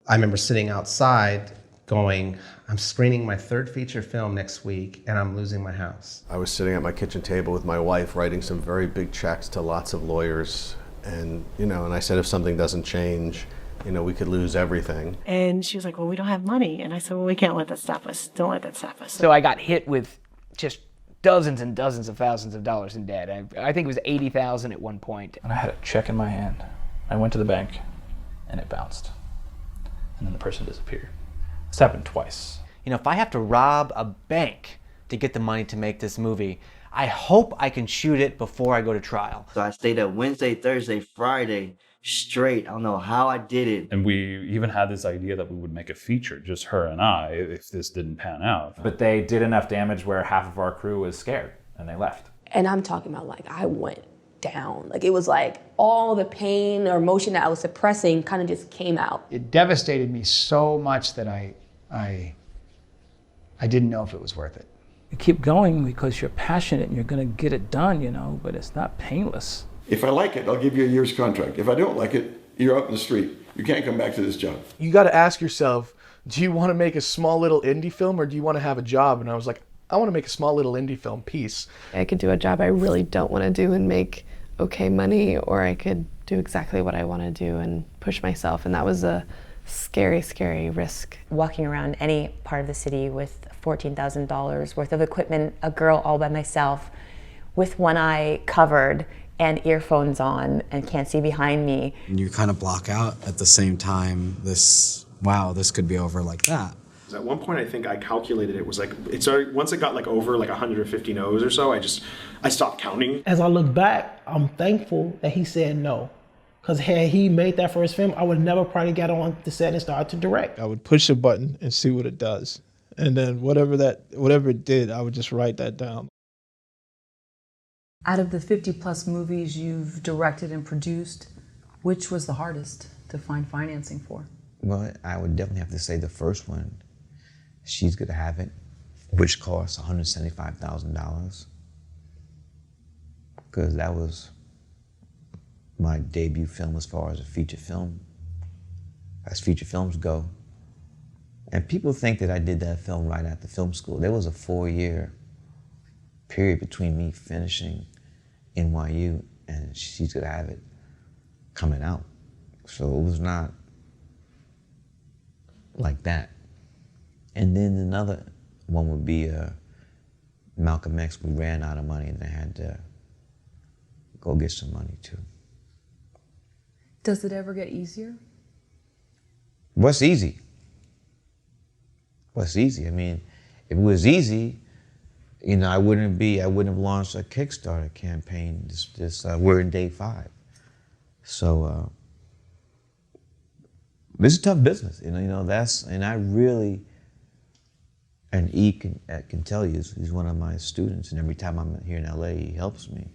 I remember sitting outside going, I'm screening my third feature film next week and I'm losing my house. I was sitting at my kitchen table with my wife writing some very big checks to lots of lawyers. And, and I said, if something doesn't change, we could lose everything. And she was like, well, we don't have money. And I said, well, we can't let that stop us. Don't let that stop us. So I got hit with just dozens and dozens of thousands of dollars in debt. I think it was $80,000 at one point. And I had a check in my hand. I went to the bank and it bounced. And then the person disappeared. This happened twice. If I have to rob a bank to get the money to make this movie, I hope I can shoot it before I go to trial. So I stayed up Wednesday, Thursday, Friday straight. I don't know how I did it. And we even had this idea that we would make a feature, just her and I, if this didn't pan out. But they did enough damage where half of our crew was scared and they left. And I'm talking about I went down. It was all the pain or emotion that I was suppressing kind of just came out. It devastated me so much that I didn't know if it was worth it. You keep going because you're passionate and you're going to get it done, but it's not painless. If I like it, I'll give you a year's contract. If I don't like it, you're out in the street. You can't come back to this job. You got to ask yourself, do you want to make a small little indie film or do you want to have a job? And I was like, I want to make a small little indie film piece. I could do a job I really don't want to do and make okay money, or I could do exactly what I want to do and push myself. And that was a scary, scary risk. Walking around any part of the city with $14,000 worth of equipment, a girl all by myself with one eye covered and earphones on and can't see behind me. And you kind of block out at the same time this could be over like that. At one point, I think I calculated it was it started, once it got over 150 no's or so, I stopped counting. As I look back, I'm thankful that he said no. Because had he made that first film, I would never probably get on the set and start to direct. I would push a button and see what it does. And then whatever it did, I would just write that down. Out of the 50 plus movies you've directed and produced, which was the hardest to find financing for? Well, I would definitely have to say the first one, She's Gonna Have It, which cost $175,000. Because that was my debut film as far as a feature film, as feature films go. And people think that I did that film right after film school. There was a 4-year period between me finishing NYU and She's Gonna Have It coming out. So it was not like that. And then another one would be Malcolm X. We ran out of money and I had to go get some money too. Does it ever get easier? What's easy? What's easy? I mean, if it was easy, I wouldn't have launched a Kickstarter campaign. We're in day 5. So this is tough business. And I really, and E can tell you, he's one of my students, and every time I'm here in LA, he helps me.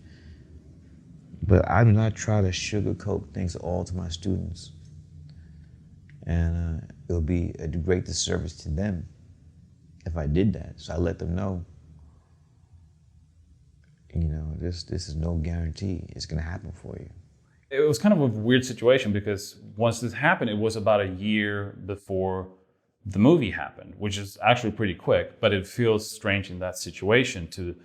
But I do not try to sugarcoat things all to my students. And it'll be a great disservice to them if I did that. So I let them know, this is no guarantee it's gonna happen for you. It was kind of a weird situation because once this happened, it was about a year before the movie happened, which is actually pretty quick, but it feels strange in that situation to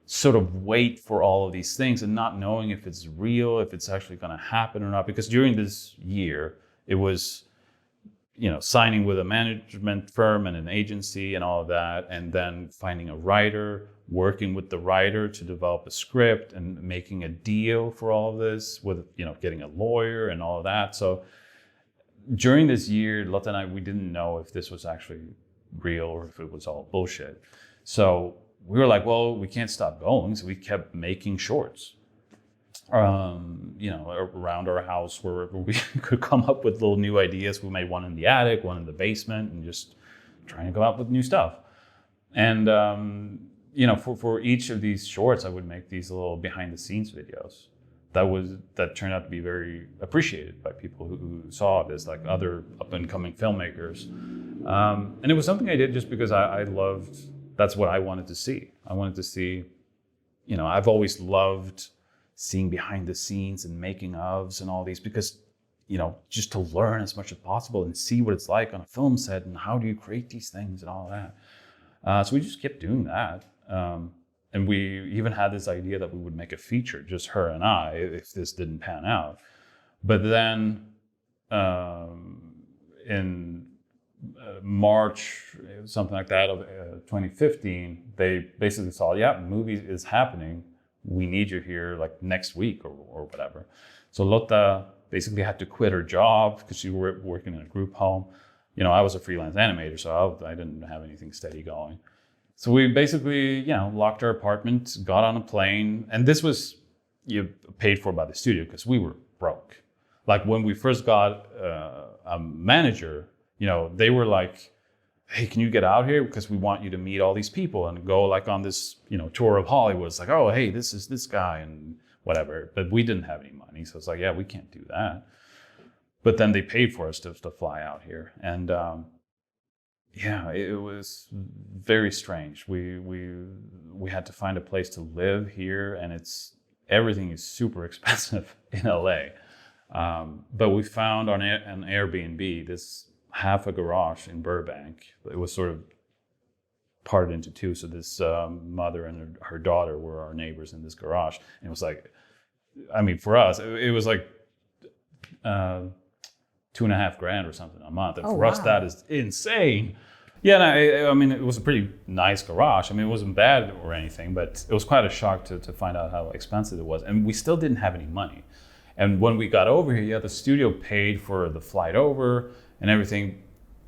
sort of wait for all of these things and not knowing if it's real, if it's actually gonna happen or not. Because during this year, it was, signing with a management firm and an agency and all of that, and then finding a writer, working with the writer to develop a script and making a deal for all of this with, getting a lawyer and all of that. So during this year, Lotte and I, we didn't know if this was actually real or if it was all bullshit. So we were like, well, we can't stop going. So we kept making shorts, around our house where we could come up with little new ideas. We made one in the attic, one in the basement, and just trying to come up with new stuff. And, for each of these shorts, I would make these little behind the scenes videos. That turned out to be very appreciated by people who saw this, like other up and coming filmmakers. And it was something I did just because I loved, that's what I wanted to see. I wanted to see, I've always loved seeing behind the scenes and making ofs and all these because, just to learn as much as possible and see what it's like on a film set and how do you create these things and all that. So we just kept doing that. And we even had this idea that we would make a feature, just her and I, if this didn't pan out. But then in March, something like that, of 2015, they basically saw, yeah, movie is happening. We need you here like next week or whatever. So Lotta basically had to quit her job because she was working in a group home. I was a freelance animator, so I didn't have anything steady going. So we basically, locked our apartment, got on a plane, and this was paid for by the studio because we were broke. Like when we first got a manager, they were like, hey, can you get out here? Because we want you to meet all these people and go like on this, tour of Hollywood. It's like, oh, hey, this is this guy and whatever. But we didn't have any money. So it's like, yeah, we can't do that. But then they paid for us to fly out here. And it was very strange. We had to find a place to live here, and everything is super expensive in LA. But we found on an Airbnb this half a garage in Burbank. It was sort of parted into two. So this mother and her daughter were our neighbors in this garage. And it was like, for us, it was like $2,500 or something a month. And for us, that is insane. Yeah, it was a pretty nice garage. It wasn't bad or anything, but it was quite a shock to find out how expensive it was. And we still didn't have any money. And when we got over here, the studio paid for the flight over and everything,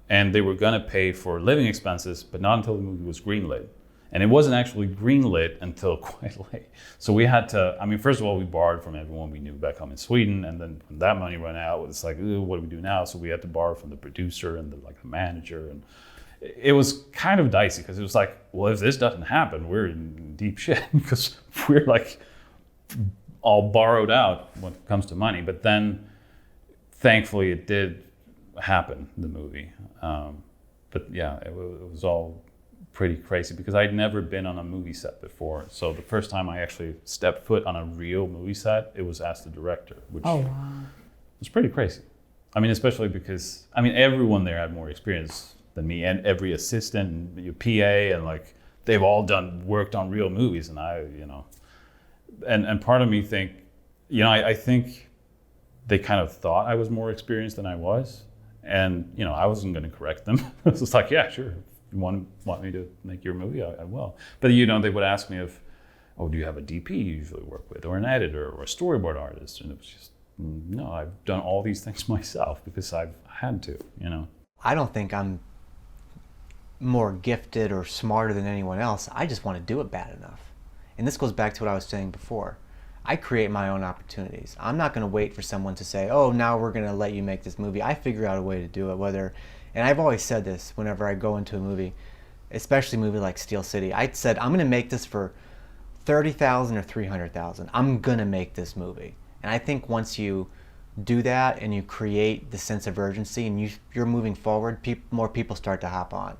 and they were gonna pay for living expenses, but not until the movie was greenlit. And it wasn't actually greenlit until quite late. So we had to, first of all, we borrowed from everyone we knew back home in Sweden, and then when that money ran out, it's like, what do we do now? So we had to borrow from the producer and the manager, and it was kind of dicey because it was like, well, if this doesn't happen, we're in deep shit because we're like all borrowed out when it comes to money. But then thankfully it did happen, the movie. But yeah, it was all pretty crazy because I'd never been on a movie set before. So the first time I actually stepped foot on a real movie set, it was as the director, which was pretty crazy. Especially because, everyone there had more experience than me, and every assistant and your PA, and they've all worked on real movies, and and part of me think, I think they kind of thought I was more experienced than I was, and I wasn't going to correct them. It was like, yeah, sure, if you want me to make your movie, I will. But they would ask me if, do you have a DP you usually work with, or an editor, or a storyboard artist? And it was just, no, I've done all these things myself because I've had to, I don't think I'm more gifted or smarter than anyone else. I just want to do it bad enough. And this goes back to what I was saying before. I create my own opportunities. I'm not going to wait for someone to say, oh, now we're going to let you make this movie. I figure out a way to do it, and I've always said this whenever I go into a movie, especially a movie like Steel City. I said, I'm going to make this for $30,000 or $300,000. I'm going to make this movie. And I think once you do that and you create the sense of urgency and you're moving forward, more people start to hop on.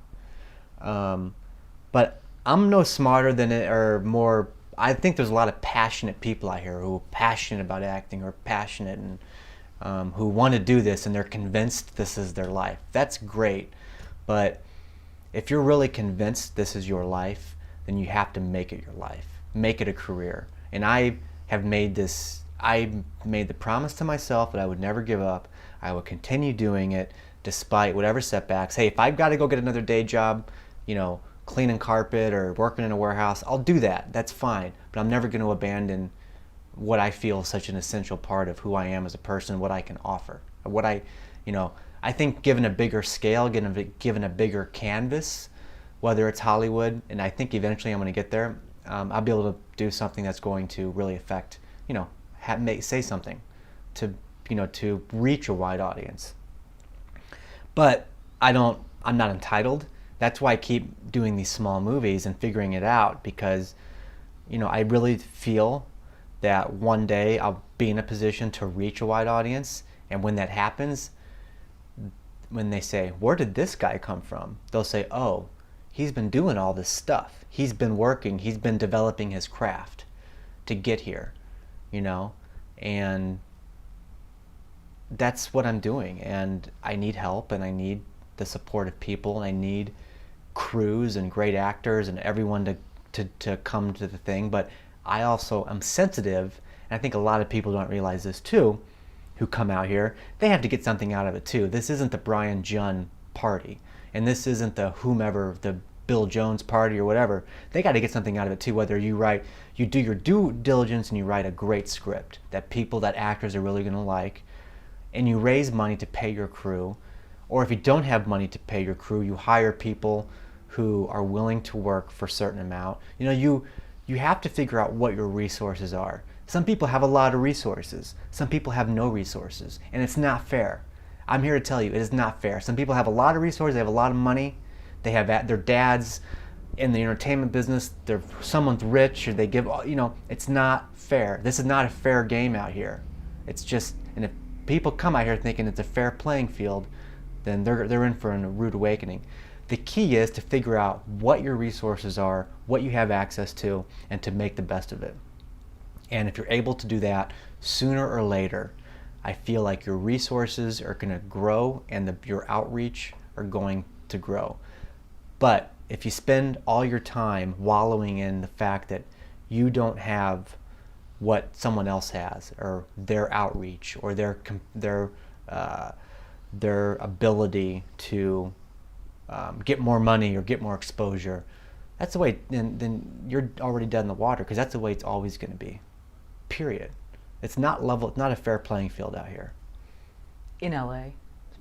But I'm no smarter than it or more. I think there's a lot of passionate people out here who are passionate about acting or passionate and who want to do this and they're convinced this is their life. That's great. But if you're really convinced this is your life, then you have to make it your life. Make it a career. And I made the promise to myself that I would never give up. I would continue doing it despite whatever setbacks. Hey, if I've got to go get another day job, cleaning carpet or working in a warehouse, I'll do that. That's fine. But I'm never going to abandon what I feel is such an essential part of who I am as a person, what I can offer. I think given a bigger scale, given a bigger canvas, whether it's Hollywood, and I think eventually I'm going to get there, I'll be able to do something that's going to really affect, say something to reach a wide audience. But I'm not entitled. That's why I keep doing these small movies and figuring it out, because I really feel that one day I'll be in a position to reach a wide audience, and when that happens, when they say, where did this guy come from? They'll say, oh, he's been doing all this stuff. He's been working, he's been developing his craft to get here, and that's what I'm doing, and I need help, and I need the support of people, and I need crews and great actors and everyone to come to the thing. But I also am sensitive, and I think a lot of people don't realize this too, who come out here. They have to get something out of it too. This isn't the Brian Jun party, and this isn't the whomever, the Bill Jones party or whatever. They got to get something out of it too, whether you do your due diligence and you write a great script that actors are really going to like, and you raise money to pay your crew, or if you don't have money to pay your crew, you hire people who are willing to work for a certain amount. You know, you have to figure out what your resources are. Some people have a lot of resources. Some people have no resources, and it's not fair. I'm here to tell you, it is not fair. Some people have a lot of resources, they have a lot of money, they have their dads in the entertainment business, someone's rich, or they give, you know, it's not fair. This is not a fair game out here. It's just, and if people come out here thinking it's a fair playing field, then they're in for a rude awakening. The key is to figure out what your resources are, what you have access to, and to make the best of it. And if you're able to do that, sooner or later, I feel like your resources are going to grow and your outreach are going to grow. But if you spend all your time wallowing in the fact that you don't have what someone else has, or their outreach, or their ability to get more money or get more exposure, that's the way, then you're already dead in the water, because that's the way it's always going to be. Period. It's not a fair playing field out here. In LA,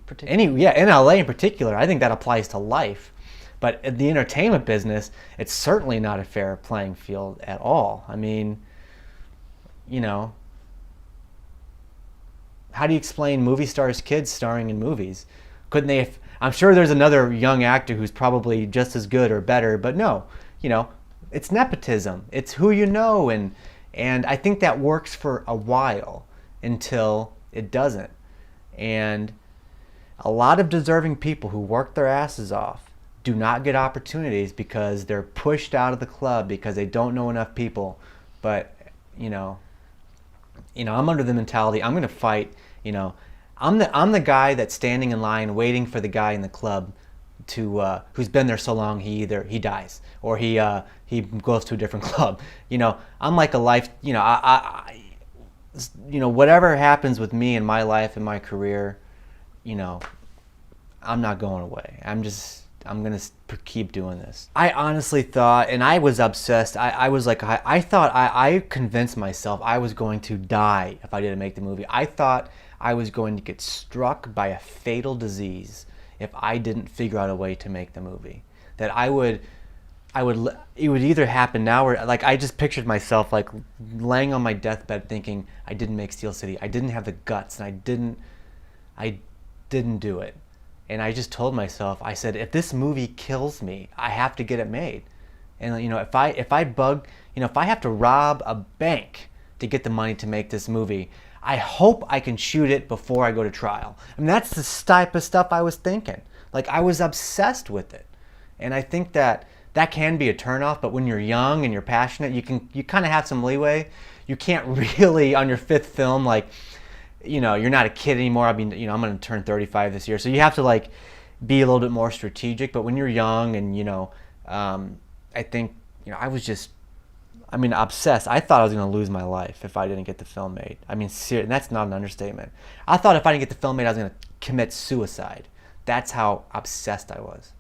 particularly. In LA in particular, I think that applies to life. But in the entertainment business, it's certainly not a fair playing field at all. I mean, you know, how do you explain movie stars' kids starring in movies? Couldn't they have, I'm sure there's another young actor who's probably just as good or better, but no, you know, it's nepotism. It's who you know, and I think that works for a while until it doesn't. And a lot of deserving people who work their asses off do not get opportunities because they're pushed out of the club because they don't know enough people. But, you know, I'm under the mentality, I'm going to fight, you know, I'm the guy that's standing in line waiting for the guy in the club to who's been there so long he dies or he goes to a different club. You know, I'm like a life, you know, you know, whatever happens with me in my life and my career, you know, I'm not going away. I'm gonna keep doing this. I honestly thought, and I was obsessed, I was like, I thought, I convinced myself I was going to die if I didn't make the movie. I thought I was going to get struck by a fatal disease if I didn't figure out a way to make the movie. That it would either happen now, or like I just pictured myself like laying on my deathbed thinking I didn't make Steel City, I didn't have the guts, and I didn't do it. And I just told myself, I said, if this movie kills me, I have to get it made. And you know, if I have to rob a bank to get the money to make this movie, I hope I can shoot it before I go to trial. I mean, that's the type of stuff I was thinking. Like, I was obsessed with it. And I think that can be a turnoff, but when you're young and you're passionate, you kind of have some leeway. You can't really, on your fifth film, like, you know, you're not a kid anymore. I mean, you know, I'm going to turn 35 this year. So you have to like be a little bit more strategic. But when you're young and, you know, I think, you know, I was just, I mean, obsessed. I thought I was going to lose my life if I didn't get the film made. I mean, and that's not an understatement. I thought if I didn't get the film made, I was going to commit suicide. That's how obsessed I was.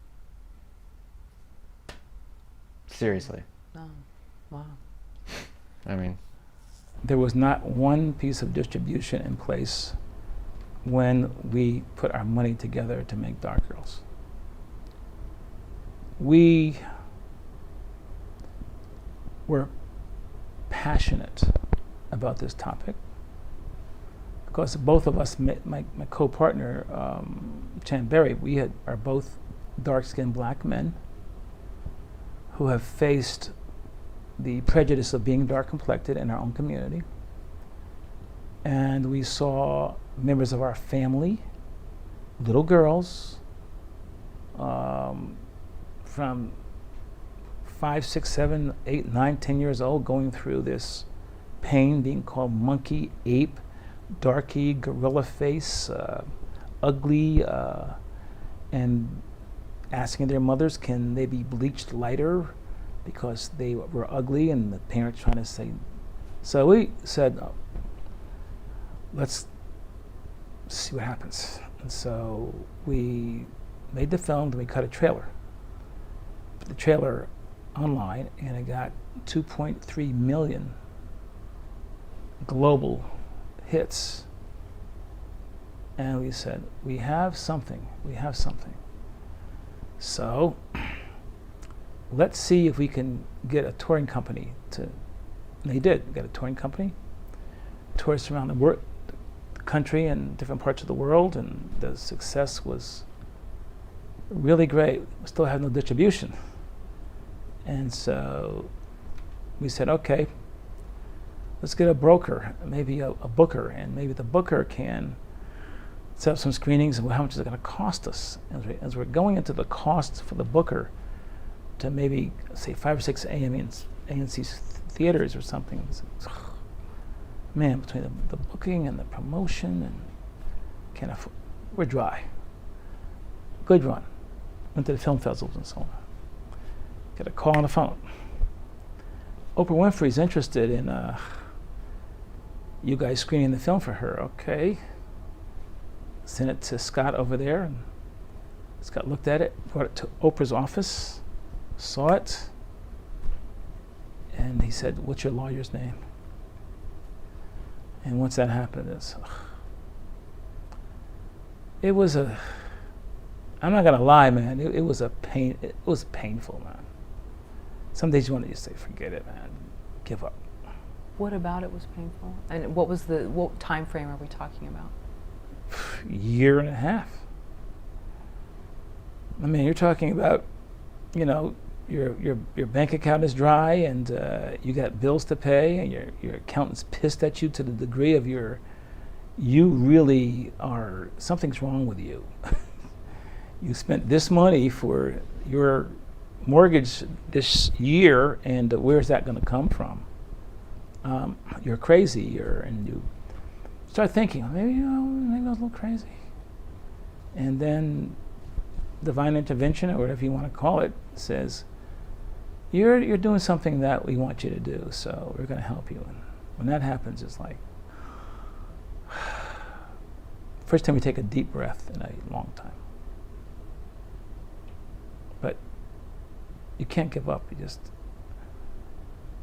Seriously. Oh, wow. I mean, there was not one piece of distribution in place when we put our money together to make Dark Girls. We were passionate about this topic because both of us, my co-partner, Chan Berry, we are both dark-skinned black men who have faced the prejudice of being dark-complected in our own community. And we saw members of our family, little girls, from 5, 6, 7, 8, 9, 10 years old, going through this pain, being called monkey, ape, darky, gorilla face, ugly, and asking their mothers, can they be bleached lighter because they were ugly, and the parents trying to say. So we said, let's see what happens. And so we made the film, then we cut a trailer. Put the trailer online, and it got 2.3 million global hits. And we said, we have something. So let's see if we can get a touring company to, and they did, we got a touring company, tours around the country and different parts of the world, and the success was really great. We still have no distribution. And so we said, okay, let's get a broker, maybe a booker, and maybe the booker can set up some screenings, and how much is it going to cost us? As we're going into the cost for the booker to maybe, say, 5 or 6 AMC theaters or something, man, between the booking and the promotion, and can't afford, we're dry. Good run. Went to the film festivals and so on. Get a call on the phone. Oprah Winfrey's interested in you guys screening the film for her. Okay. Sent it to Scott over there, and Scott looked at it, brought it to Oprah's office, saw it, and he said, what's your lawyer's name? And once that happened, it was a, I'm not gonna lie, man, it was a pain, it was painful, man. Some days you want to just say, forget it, man, give up. What about it was painful? And what time frame are we talking about? Year and a half. I mean, you're talking about, you know, your bank account is dry, and you got bills to pay, and your accountant's pissed at you to the degree of you really are, something's wrong with you. You spent this money for your mortgage this year, and where's that going to come from? You're crazy, and you start thinking, maybe I was a little crazy. And then divine intervention, or whatever you want to call it, says, you're doing something that we want you to do, so we're going to help you. And when that happens, it's like, first time you take a deep breath in a long time. But you can't give up. You just,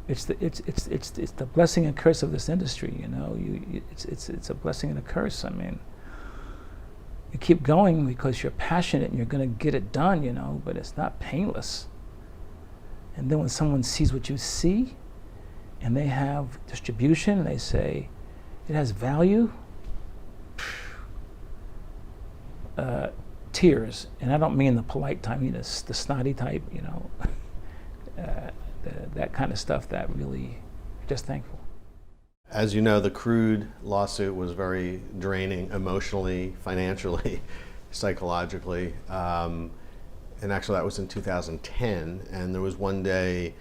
it's the blessing and curse of this industry, you know. It's a blessing and a curse. I mean, you keep going because you're passionate and you're going to get it done, you know, but it's not painless. And then when someone sees what you see, and they have distribution, and they say it has value, tears. And I don't mean the polite type, I mean the snotty type, you know. That kind of stuff that really, just thankful. As you know, the Crude lawsuit was very draining emotionally, financially, psychologically. And actually that was in 2010. And there was one day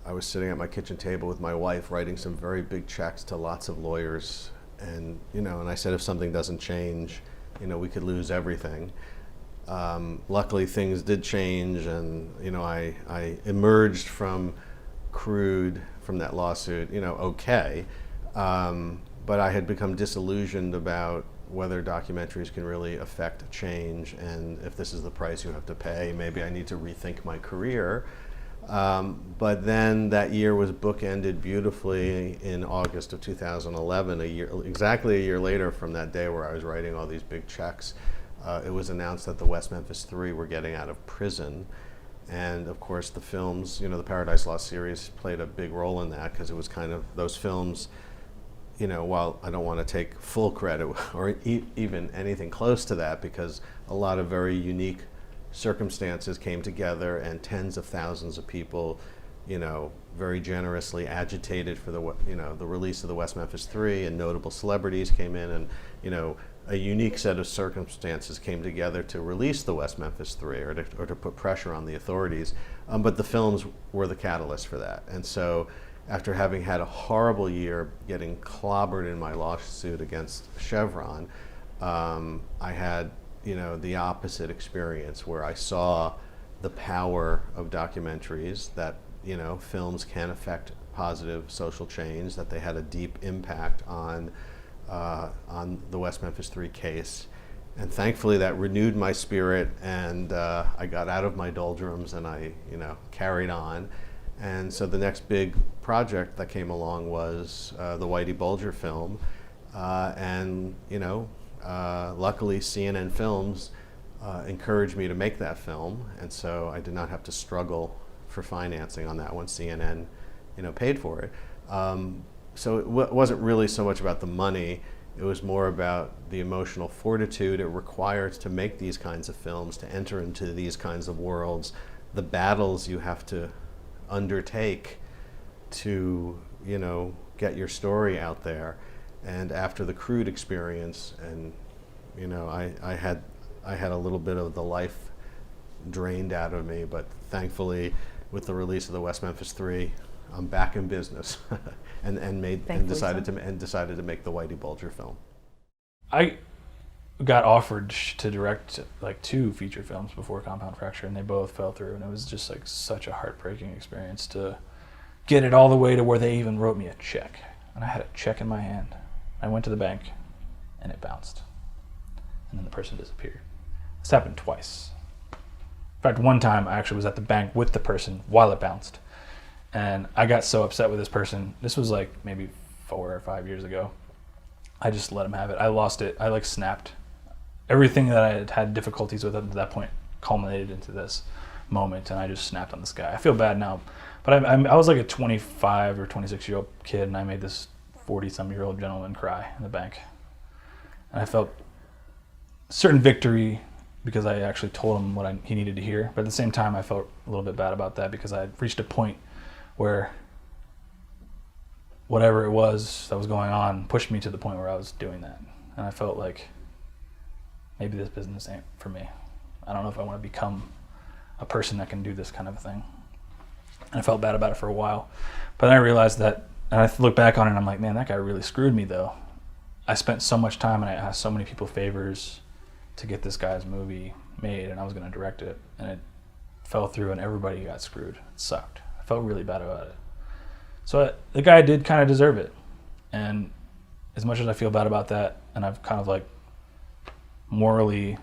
I was sitting at my kitchen table with my wife writing some very big checks to lots of lawyers. And, you know, and I said, if something doesn't change, you know, we could lose everything. Luckily things did change, and, you know, I emerged from Crude, from that lawsuit, you know, okay. But I had become disillusioned about whether documentaries can really affect change, and if this is the price you have to pay, maybe I need to rethink my career. But then that year was bookended beautifully in August of 2011, exactly a year later from that day where I was writing all these big checks. It was announced that the West Memphis Three were getting out of prison. And of course the films, you know, the Paradise Lost series played a big role in that, because it was kind of those films, you know, while I don't want to take full credit or even anything close to that, because a lot of very unique circumstances came together, and tens of thousands of people, you know, very generously agitated for the, you know, the release of the West Memphis Three, and notable celebrities came in, and, you know, a unique set of circumstances came together to release the West Memphis Three, or to put pressure on the authorities. But the films were the catalyst for that. And so after having had a horrible year getting clobbered in my lawsuit against Chevron, I had, the opposite experience where I saw the power of documentaries, that, films can affect positive social change, that they had a deep impact on the West Memphis 3 case. And thankfully that renewed my spirit, and I got out of my doldrums and I, carried on. And so the next big project that came along was the Whitey Bulger film. Luckily CNN Films encouraged me to make that film. And so I did not have to struggle for financing on that one. CNN, paid for it. So it wasn't really so much about the money. It was more about the emotional fortitude it requires to make these kinds of films, to enter into these kinds of worlds, the battles you have to undertake to, get your story out there. And after the crude experience, and, I had a little bit of the life drained out of me, but thankfully with the release of the West Memphis 3, I'm back in business and decided to make the Whitey Bulger film. I got offered to direct like 2 feature films before Compound Fracture, and they both fell through, and it was just like such a heartbreaking experience to get it all the way to where they even wrote me a check, and I had a check in my hand. I went to the bank and it bounced, and then the person disappeared. This happened twice. In fact, one time I actually was at the bank with the person while it bounced. And I got so upset with this person. This was like maybe 4 or 5 years ago. I just let him have it. I lost it. I like snapped. Everything that I had had difficulties with up to that point culminated into this moment, and I just snapped on this guy. I feel bad now, but I was like a 25 or 26-year-old kid, and I made this 40-some-year-old gentleman cry in the bank. And I felt a certain victory because I actually told him what he needed to hear. But at the same time, I felt a little bit bad about that because I had reached a point where whatever it was that was going on pushed me to the point where I was doing that. And I felt like maybe this business ain't for me. I don't know if I want to become a person that can do this kind of thing. And I felt bad about it for a while. But then I realized that, and I look back on it and I'm like, man, that guy really screwed me though. I spent so much time and I asked so many people favors to get this guy's movie made, and I was going to direct it, and it fell through and everybody got screwed. It sucked. I felt really bad about it. So the guy did kind of deserve it. And as much as I feel bad about that, and I've kind of like morally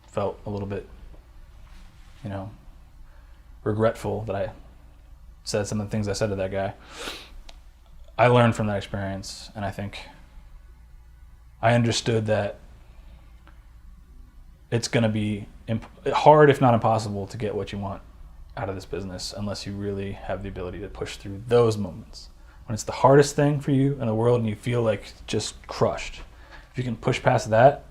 felt a little bit, regretful that I said some of the things I said to that guy, I learned from that experience, and I think I understood that it's going to be hard, if not impossible, to get what you want out of this business unless you really have the ability to push through those moments. When it's the hardest thing for you in the world and you feel like just crushed, if you can push past that,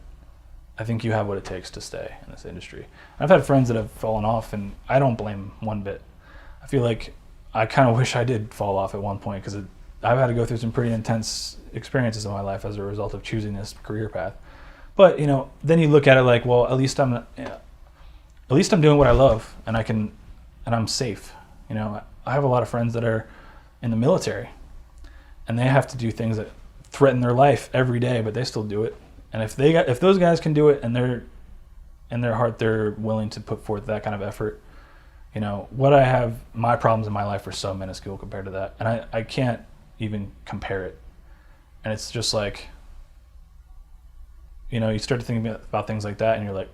I think you have what it takes to stay in this industry. I've had friends that have fallen off, and I don't blame one bit. I feel like I kind of wish I did fall off at one point because I've had to go through some pretty intense experiences in my life as a result of choosing this career path. But then you look at it like, well, at least I'm doing what I love, and I'm safe. I have a lot of friends that are in the military, and they have to do things that threaten their life every day, but they still do it. And if those guys can do it, and they're in their heart they're willing to put forth that kind of effort, what I have, my problems in my life are so minuscule compared to that, and I can't even compare it. And it's just like, you start to think about things like that, and you're like,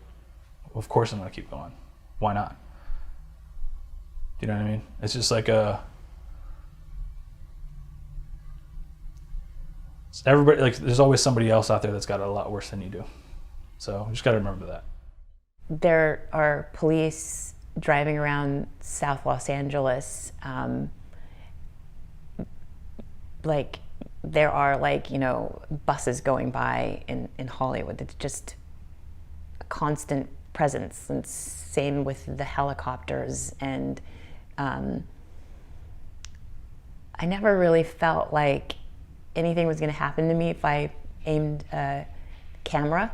well, of course I'm going to keep going. Why not? Do you know what I mean? It's just like everybody, like, there's always somebody else out there that's got it a lot worse than you do. So you just got to remember that. There are police driving around South Los Angeles, there are buses going by in Hollywood. It's just a constant presence, and same with the helicopters. And I never really felt like anything was going to happen to me if I aimed a camera,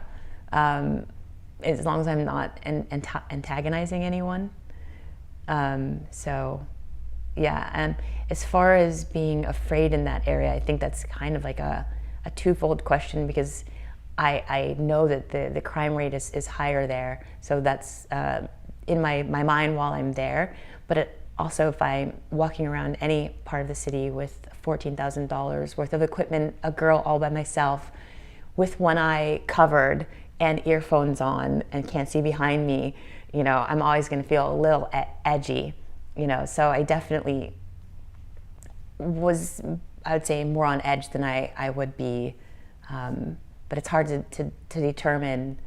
as long as I'm not antagonizing anyone. So Yeah, and as far as being afraid in that area, I think that's kind of like a twofold question, because I know that the crime rate is higher there, so that's in my mind while I'm there. But also, if I'm walking around any part of the city with $14,000 worth of equipment, a girl all by myself, with one eye covered and earphones on and can't see behind me, you know, I'm always going to feel a little edgy, you know. So I definitely was, I would say, more on edge than I would be. But it's hard to determine,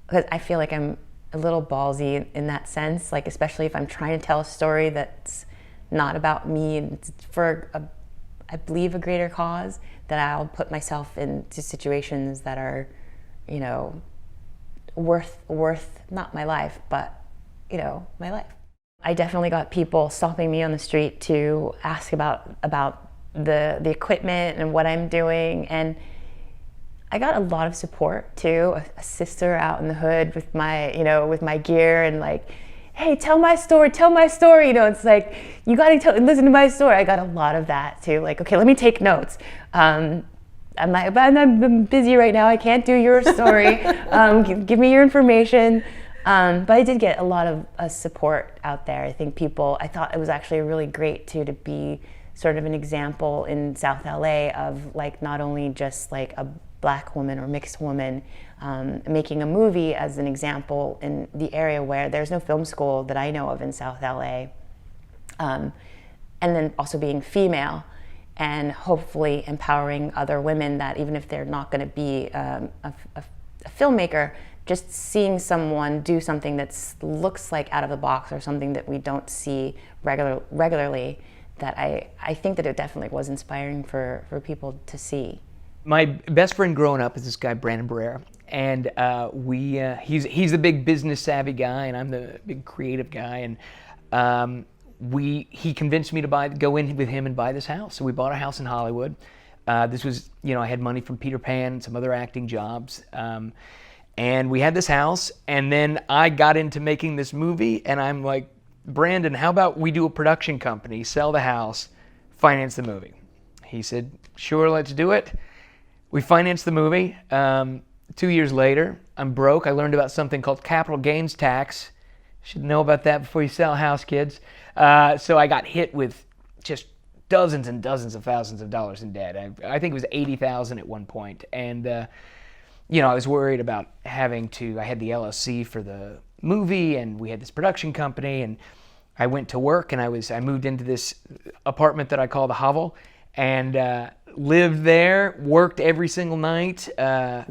because I feel like I'm a little ballsy in that sense, like especially if I'm trying to tell a story that's not about me and it's for I believe a greater cause, that I'll put myself into situations that are, you know, worth not my life, but, you know, my life. I definitely got people stopping me on the street to ask about the equipment and what I'm doing, and I got a lot of support too. A sister out in the hood with my, you know, with my gear, and like, hey, tell my story. You know, it's like, you gotta listen to my story. I got a lot of that too. Like, okay, let me take notes. I'm busy right now. I can't do your story. Give me your information. But I did get a lot of support out there. I think I thought it was actually really great too to be sort of an example in South LA of like not only just like a Black woman or mixed woman making a movie as an example in the area where there's no film school that I know of in South LA, and then also being female and hopefully empowering other women that even if they're not going to be a filmmaker, just seeing someone do something that looks like out of the box or something that we don't see regularly, that I think that it definitely was inspiring for people to see. My best friend growing up is this guy, Brandon Barrera, and he's the big business savvy guy, and I'm the big creative guy, and he convinced me to go in with him and buy this house. So we bought a house in Hollywood. This was, you know, I had money from Peter Pan, some other acting jobs, and we had this house, and then I got into making this movie, and I'm like, Brandon, how about we do a production company, sell the house, finance the movie? He said, sure, let's do it. We financed the movie. 2 years later, I'm broke. I learned about something called capital gains tax. Should know about that before you sell a house, kids. So I got hit with just dozens and dozens of thousands of dollars in debt. I think it was $80,000 at one point. And, you know, I was worried about I had the LLC for the movie, and we had this production company, and I went to work, and I moved into this apartment that I call the hovel, and lived there, worked every single night. Where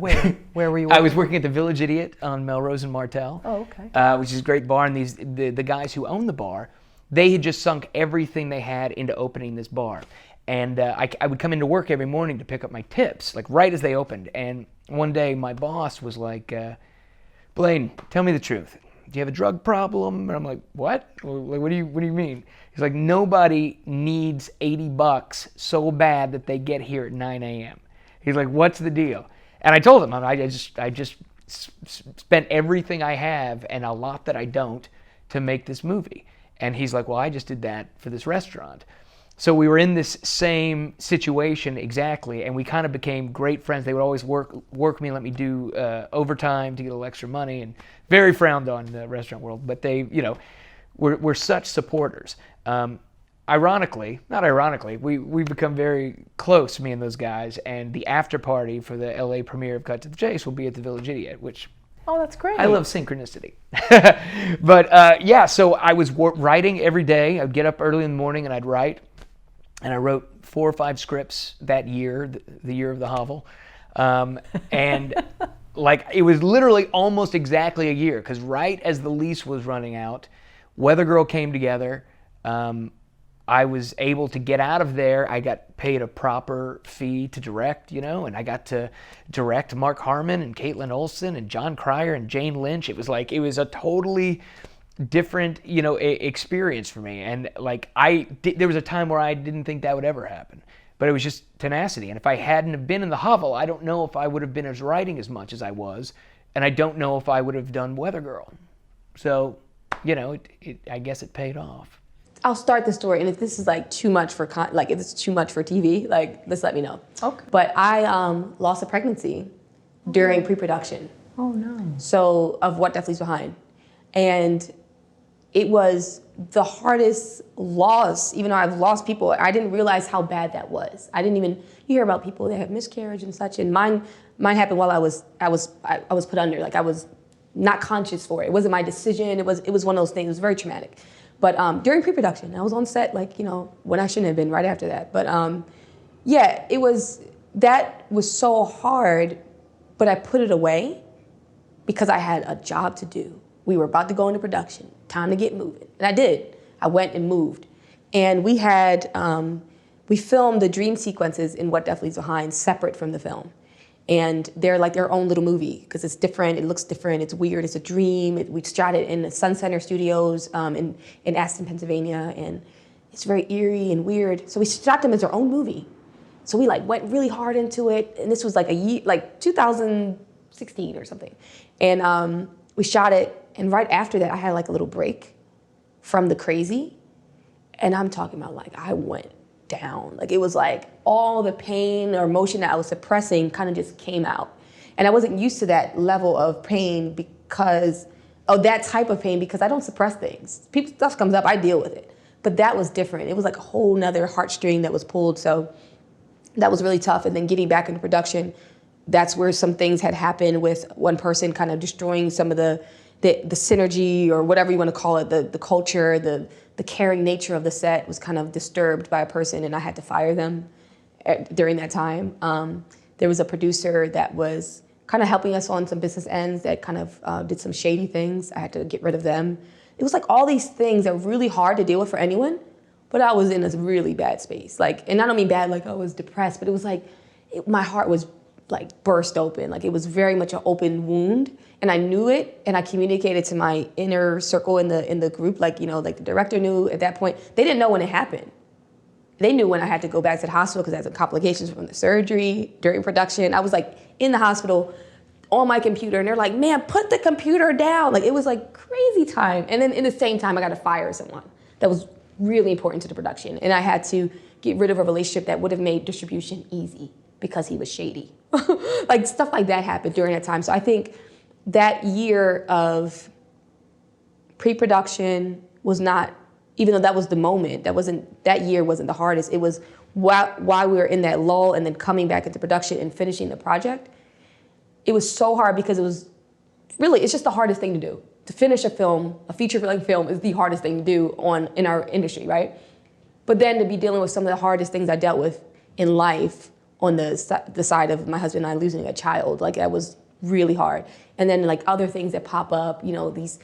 were you working? I was working at the Village Idiot on Melrose and Martel. Oh, okay. Which is a great bar, and the guys who owned the bar, they had just sunk everything they had into opening this bar. And I would come into work every morning to pick up my tips, like right as they opened. And one day my boss was like, Blayne, tell me the truth. Do you have a drug problem? And I'm like, what? Like, what do you mean? He's like, nobody needs $80 so bad that they get here at 9 a.m. He's like, what's the deal? And I told him, I just spent everything I have and a lot that I don't to make this movie. And he's like, well, I just did that for this restaurant. So we were in this same situation exactly, and we kind of became great friends. They would always work me and let me do overtime to get a little extra money, and very frowned on in the restaurant world. But they, you know, we're such supporters. Ironically, not ironically, we've become very close, me and those guys. And the after party for the LA premiere of Cut to the Chase will be at the Village Idiot, which oh, that's great. I love synchronicity. But yeah, so I was writing every day. I'd get up early in the morning and I'd write. And I wrote 4 or 5 scripts that year, the year of the hovel. And like, it was literally almost exactly a year, because right as the lease was running out, Weather Girl came together. I was able to get out of there. I got paid a proper fee to direct, you know, and I got to direct Mark Harmon and Caitlin Olsen and John Cryer and Jane Lynch. It was a totally different, you know, experience for me. And like, there was a time where I didn't think that would ever happen, but it was just tenacity. And if I hadn't have been in the hovel, I don't know if I would have been writing as much as I was, and I don't know if I would have done Weather Girl. So, you know, I guess it paid off. I'll start the story, and if this is like too much for if it's too much for TV, like just let me know. Okay. But I lost a pregnancy during pre-production. Oh no. So of What Death Leaves Behind, and it was the hardest loss. Even though I've lost people, I didn't realize how bad that was. I didn't even. You hear about people that have miscarriage and such, and mine happened while I was put under. Like I was not conscious for it. It wasn't my decision. It was one of those things. It was very traumatic. But during pre-production, I was on set when I shouldn't have been right after that. But yeah, that was so hard, but I put it away because I had a job to do. We were about to go into production, time to get moving. And I did. I went and moved. And we filmed the dream sequences in What Death Leaves Behind separate from the film. And they're like their own little movie because it's different, it looks different, it's weird, it's a dream. We shot it in the Sun Center Studios in Aston, Pennsylvania, and it's very eerie and weird. So we shot them as their own movie. So we went really hard into it, and this was like 2016 or something. And we shot it, and right after that, I had a little break from the crazy, and I'm talking about I went down. It was all the pain or emotion that I was suppressing kind of just came out. And I wasn't used to that level of pain because I don't suppress things. Stuff comes up, I deal with it. But that was different. It was a whole nother heartstring that was pulled. So that was really tough. And then getting back into production, that's where some things had happened with one person kind of destroying some of the synergy or whatever you want to call it, the culture, the caring nature of the set was kind of disturbed by a person, and I had to fire them during that time. There was a producer that was kind of helping us on some business ends that kind of did some shady things. I had to get rid of them. It was all these things that were really hard to deal with for anyone, but I was in a really bad space. And I don't mean bad I was depressed, but it was my heart was burst open. It was very much an open wound, and I knew it, and I communicated to my inner circle in the group, the director knew at that point. They didn't know when it happened. They knew when I had to go back to the hospital because I had some complications from the surgery during production. I was in the hospital on my computer, and they're like, man, put the computer down. It was crazy time. And then in the same time, I got to fire someone that was really important to the production. And I had to get rid of a relationship that would have made distribution easy because he was shady. Stuff like that happened during that time. So I think that year of pre-production was not, even though that was the moment, that year wasn't the hardest. It was while we were in that lull and then coming back into production and finishing the project. It was so hard because it's just the hardest thing to do. To finish a film, a feature-length film is the hardest thing to do in our industry, right? But then to be dealing with some of the hardest things I dealt with in life on the side of my husband and I losing a child, that was really hard. And then other things that pop up, these,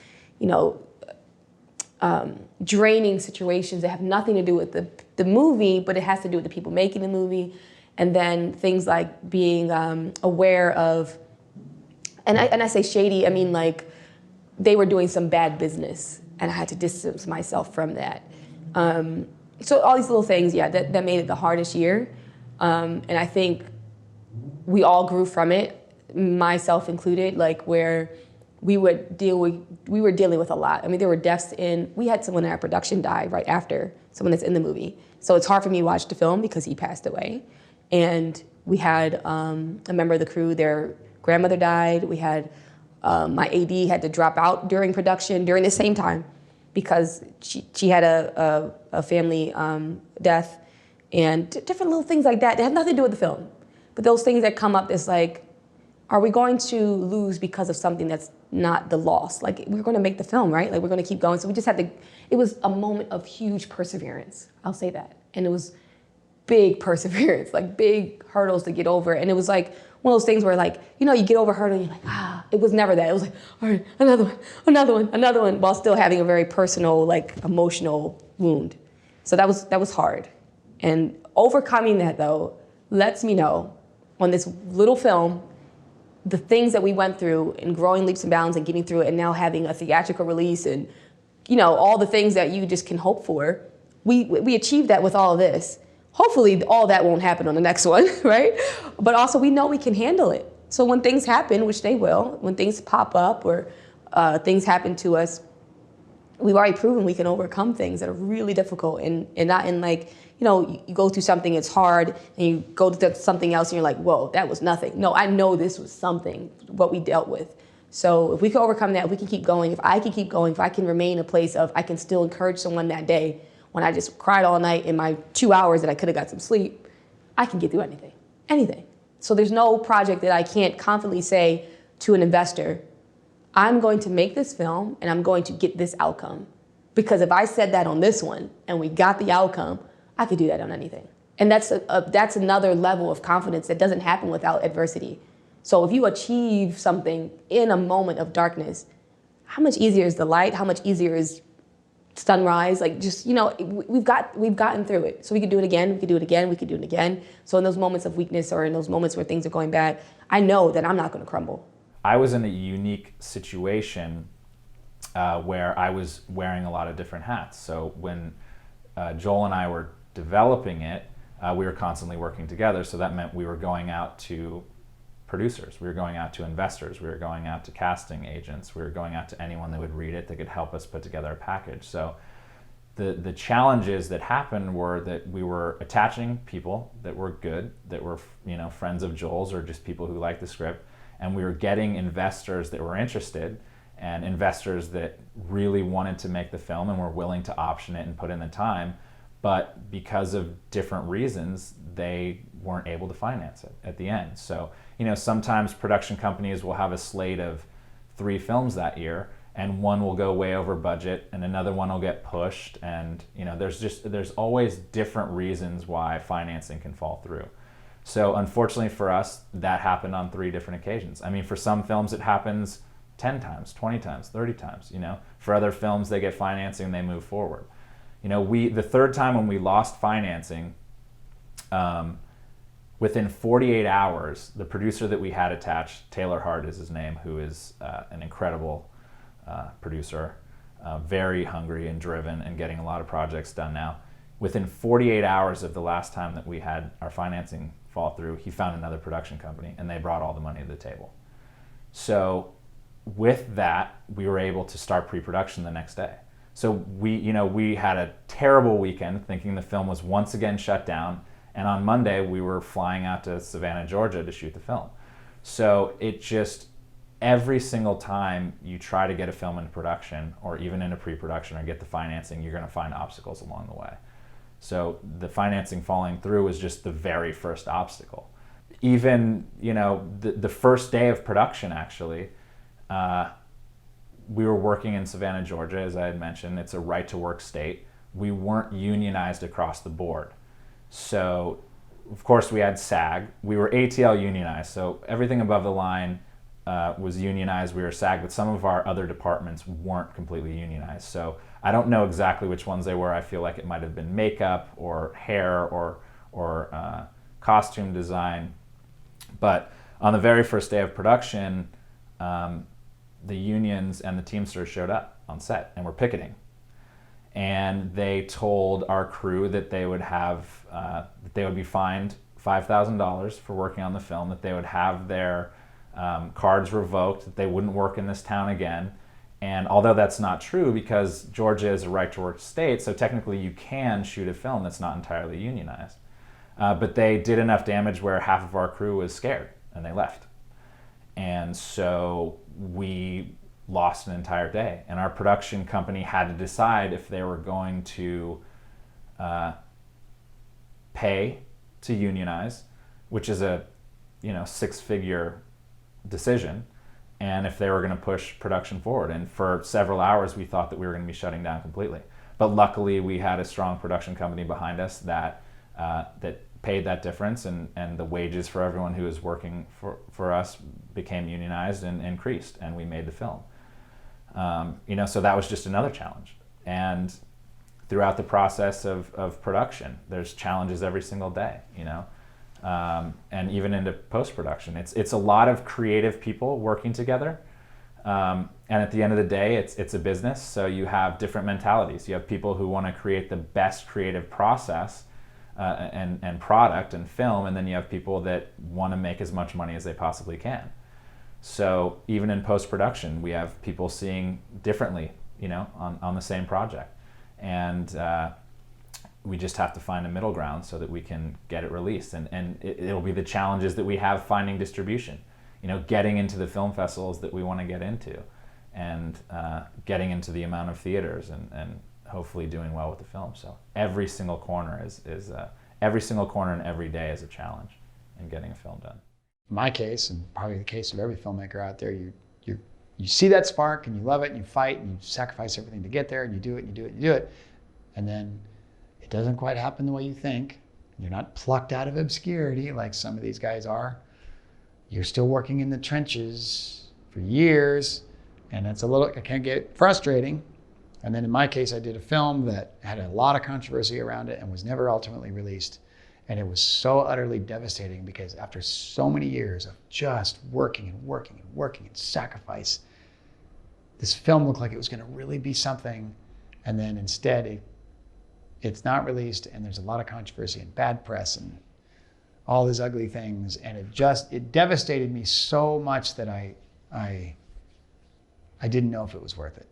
draining situations that have nothing to do with the movie, but it has to do with the people making the movie. And then things like being aware of, and I say shady, I mean they were doing some bad business, and I had to distance myself from that. So all these little things, that made it the hardest year. And I think we all grew from it, myself included, where we were dealing with a lot. I mean, there were deaths we had someone in our production die right after, someone that's in the movie. So it's hard for me to watch the film because he passed away. And we had a member of the crew, their grandmother died. We had, my AD had to drop out during production during the same time because she had a family death. And different little things like that. They have nothing to do with the film. But those things that come up is are we going to lose because of something that's not the loss? We're going to make the film, right? We're going to keep going. So we just had to, it was a moment of huge perseverance. I'll say that. And it was big perseverance, big hurdles to get over. And it was one of those things where you get over a hurdle and you're it was never that. It was all right, another one, while still having a very personal, emotional wound. So that was hard. And overcoming that, though, lets me know on this little film the things that we went through and growing leaps and bounds and getting through it and now having a theatrical release and, all the things that you just can hope for. We achieved that with all of this. Hopefully all that won't happen on the next one, right? But also we know we can handle it. So when things happen, which they will, when things pop up or things happen to us, we've already proven we can overcome things that are really difficult, and not in like, you know, you go through something, it's hard, and you go to something else and you're like, whoa, that was nothing. No, I know this was something, what we dealt with. So if we can overcome that, if we can keep going, if I can keep going, if I can remain in a place of I can still encourage someone that day when I just cried all night in my 2 hours that I could have got some sleep, I can get through anything, anything. So there's no project that I can't confidently say to an investor, I'm going to make this film and I'm going to get this outcome. Because if I said that on this one and we got the outcome, I could do that on anything. And that's another level of confidence that doesn't happen without adversity. So if you achieve something in a moment of darkness, how much easier is the light? How much easier is sunrise? Like, just, you know, we've gotten through it. So we could do it again, we could do it again, we could do it again. So in those moments of weakness or in those moments where things are going bad, I know that I'm not going to crumble. I was in a unique situation where I was wearing a lot of different hats. So when Joel and I were developing it, we were constantly working together. So that meant we were going out to producers, we were going out to investors, we were going out to casting agents, we were going out to anyone that would read it that could help us put together a package. So the challenges that happened were that we were attaching people that were good, that were, you know, friends of Joel's or just people who liked the script, and we were getting investors that were interested and investors that really wanted to make the film and were willing to option it and put in the time. But because of different reasons, they weren't able to finance it at the end. So, you know, sometimes production companies will have a slate of 3 films that year, and one will go way over budget and another one will get pushed. And, you know, there's always different reasons why financing can fall through. So unfortunately for us, that happened on 3 different occasions. I mean, for some films it happens 10 times, 20 times, 30 times, you know. For other films, they get financing and they move forward. You know, the third time when we lost financing, within 48 hours, the producer that we had attached, Taylor Hart is his name, who is an incredible producer, very hungry and driven and getting a lot of projects done now. Within 48 hours of the last time that we had our financing fall through, he found another production company and they brought all the money to the table. So with that, we were able to start pre-production the next day. So we had a terrible weekend thinking the film was once again shut down, and on Monday we were flying out to Savannah, Georgia to shoot the film. So it just, every single time you try to get a film into production or even into pre-production or get the financing, you're going to find obstacles along the way. So the financing falling through was just the very first obstacle. Even, you know, the first day of production, actually, we were working in Savannah, Georgia, as I had mentioned. It's a right-to-work state. We weren't unionized across the board. So, of course, we had SAG. We were ATL unionized, so everything above the line was unionized. We were SAG, but some of our other departments weren't completely unionized. So I don't know exactly which ones they were. I feel like it might have been makeup or hair or costume design. But on the very first day of production, the unions and the Teamsters showed up on set and were picketing. And they told our crew that they would have, that they would be fined $5,000 for working on the film, that they would have their cards revoked, that they wouldn't work in this town again. And although that's not true, because Georgia is a right-to-work state, so technically you can shoot a film that's not entirely unionized. But they did enough damage where half of our crew was scared and they left. And so we lost an entire day, and our production company had to decide if they were going to pay to unionize, which is a 6-figure decision, and if they were going to push production forward. And for several hours we thought that we were going to be shutting down completely, but luckily we had a strong production company behind us that paid that difference, and the wages for everyone who was working for us became unionized and increased, and we made the film. So that was just another challenge. And throughout the process of production, there's challenges every single day, and even into post-production. It's a lot of creative people working together. And at the end of the day, it's a business, so you have different mentalities. You have people who want to create the best creative process and product and film, and then you have people that want to make as much money as they possibly can. So even in post-production, we have people seeing differently you know, on the same project. And we just have to find a middle ground so that we can get it released. And it'll be the challenges that we have finding distribution, you know, getting into the film festivals that we want to get into, and getting into the amount of theaters, and hopefully doing well with the film. So every single corner is every single corner and every day is a challenge in getting a film done. In my case, and probably the case of every filmmaker out there, you see that spark and you love it and you fight and you sacrifice everything to get there and you do it and you do it and you do it. And then it doesn't quite happen the way you think. You're not plucked out of obscurity like some of these guys are. You're still working in the trenches for years, and it can get frustrating. And then in my case, I did a film that had a lot of controversy around it and was never ultimately released. And it was so utterly devastating because after so many years of just working and working and working and sacrifice, this film looked like it was going to really be something. And then instead, it's not released, and there's a lot of controversy and bad press and all these ugly things. And it devastated me so much that I didn't know if it was worth it.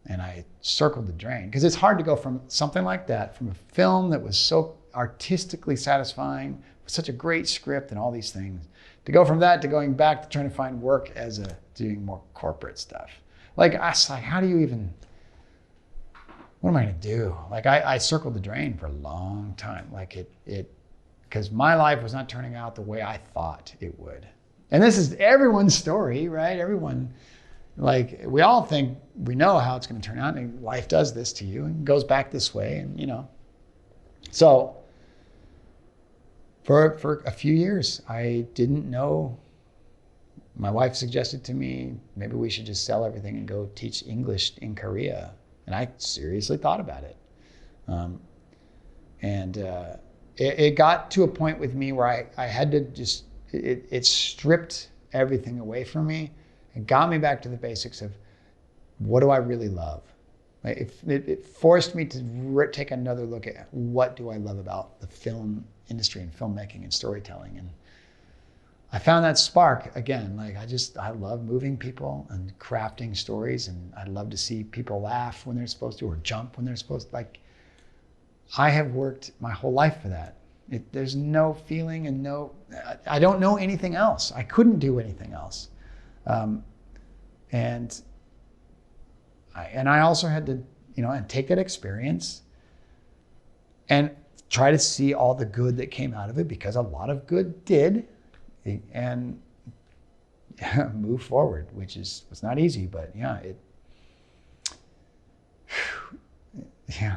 And I circled the drain, because it's hard to go from something like that, from a film that was so artistically satisfying, with such a great script and all these things, to go from that to going back to trying to find work as doing more corporate stuff. Like, I was like, how do you even, what am I gonna do? Like, I circled the drain for a long time. Like because my life was not turning out the way I thought it would. And this is everyone's story, right? Everyone, like, we all think we know how it's gonna turn out, and life does this to you and goes back this way, and you know. So for a few years, I didn't know. My wife suggested to me, maybe we should just sell everything and go teach English in Korea. And I seriously thought about it. It got to a point with me where I had to just, it stripped everything away from me and got me back to the basics of, what do I really love? It forced me to take another look at, what do I love about the film industry and filmmaking and storytelling. And I found that spark again. Like, I love moving people and crafting stories, and I love to see people laugh when they're supposed to, or jump when they're supposed to. Like, I have worked my whole life for that. There's no feeling and I don't know anything else. I couldn't do anything else. And I also had to, and take that experience and try to see all the good that came out of it, because a lot of good did, and move forward, which was not easy, but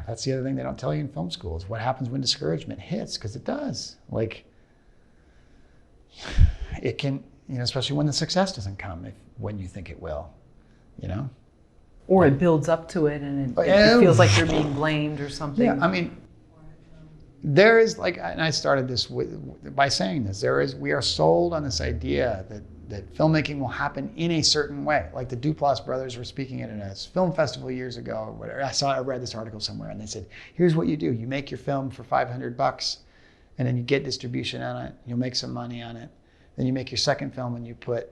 that's the other thing they don't tell you in film school, is what happens when discouragement hits, because it does. Like, it can, especially when the success doesn't come when you think it will, Or it builds up to it and it feels like you're being blamed or something. Yeah, I mean, there is, like, and I started this by saying this, we are sold on this idea that filmmaking will happen in a certain way. Like the Duplass brothers were speaking at a film festival years ago, or whatever. I read this article somewhere, and they said, here's what you do. You make your film for $500, and then you get distribution on it. You'll make some money on it. Then you make your second film, and you put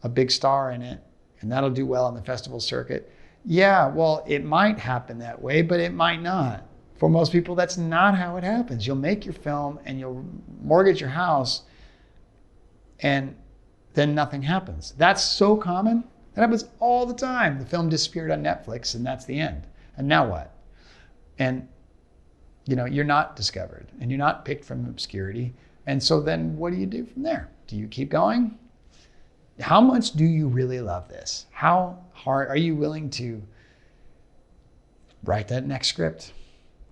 a big star in it, and that'll do well on the festival circuit. Yeah, well, it might happen that way, but it might not. For most people, that's not how it happens. You'll make your film and you'll mortgage your house, and then nothing happens. That's so common. That happens all the time. The film disappeared on Netflix, and that's the end. And now what? And you're not discovered, and you're not picked from obscurity. And so then what do you do from there? Do you keep going? How much do you really love this? How hard are you willing to write that next script,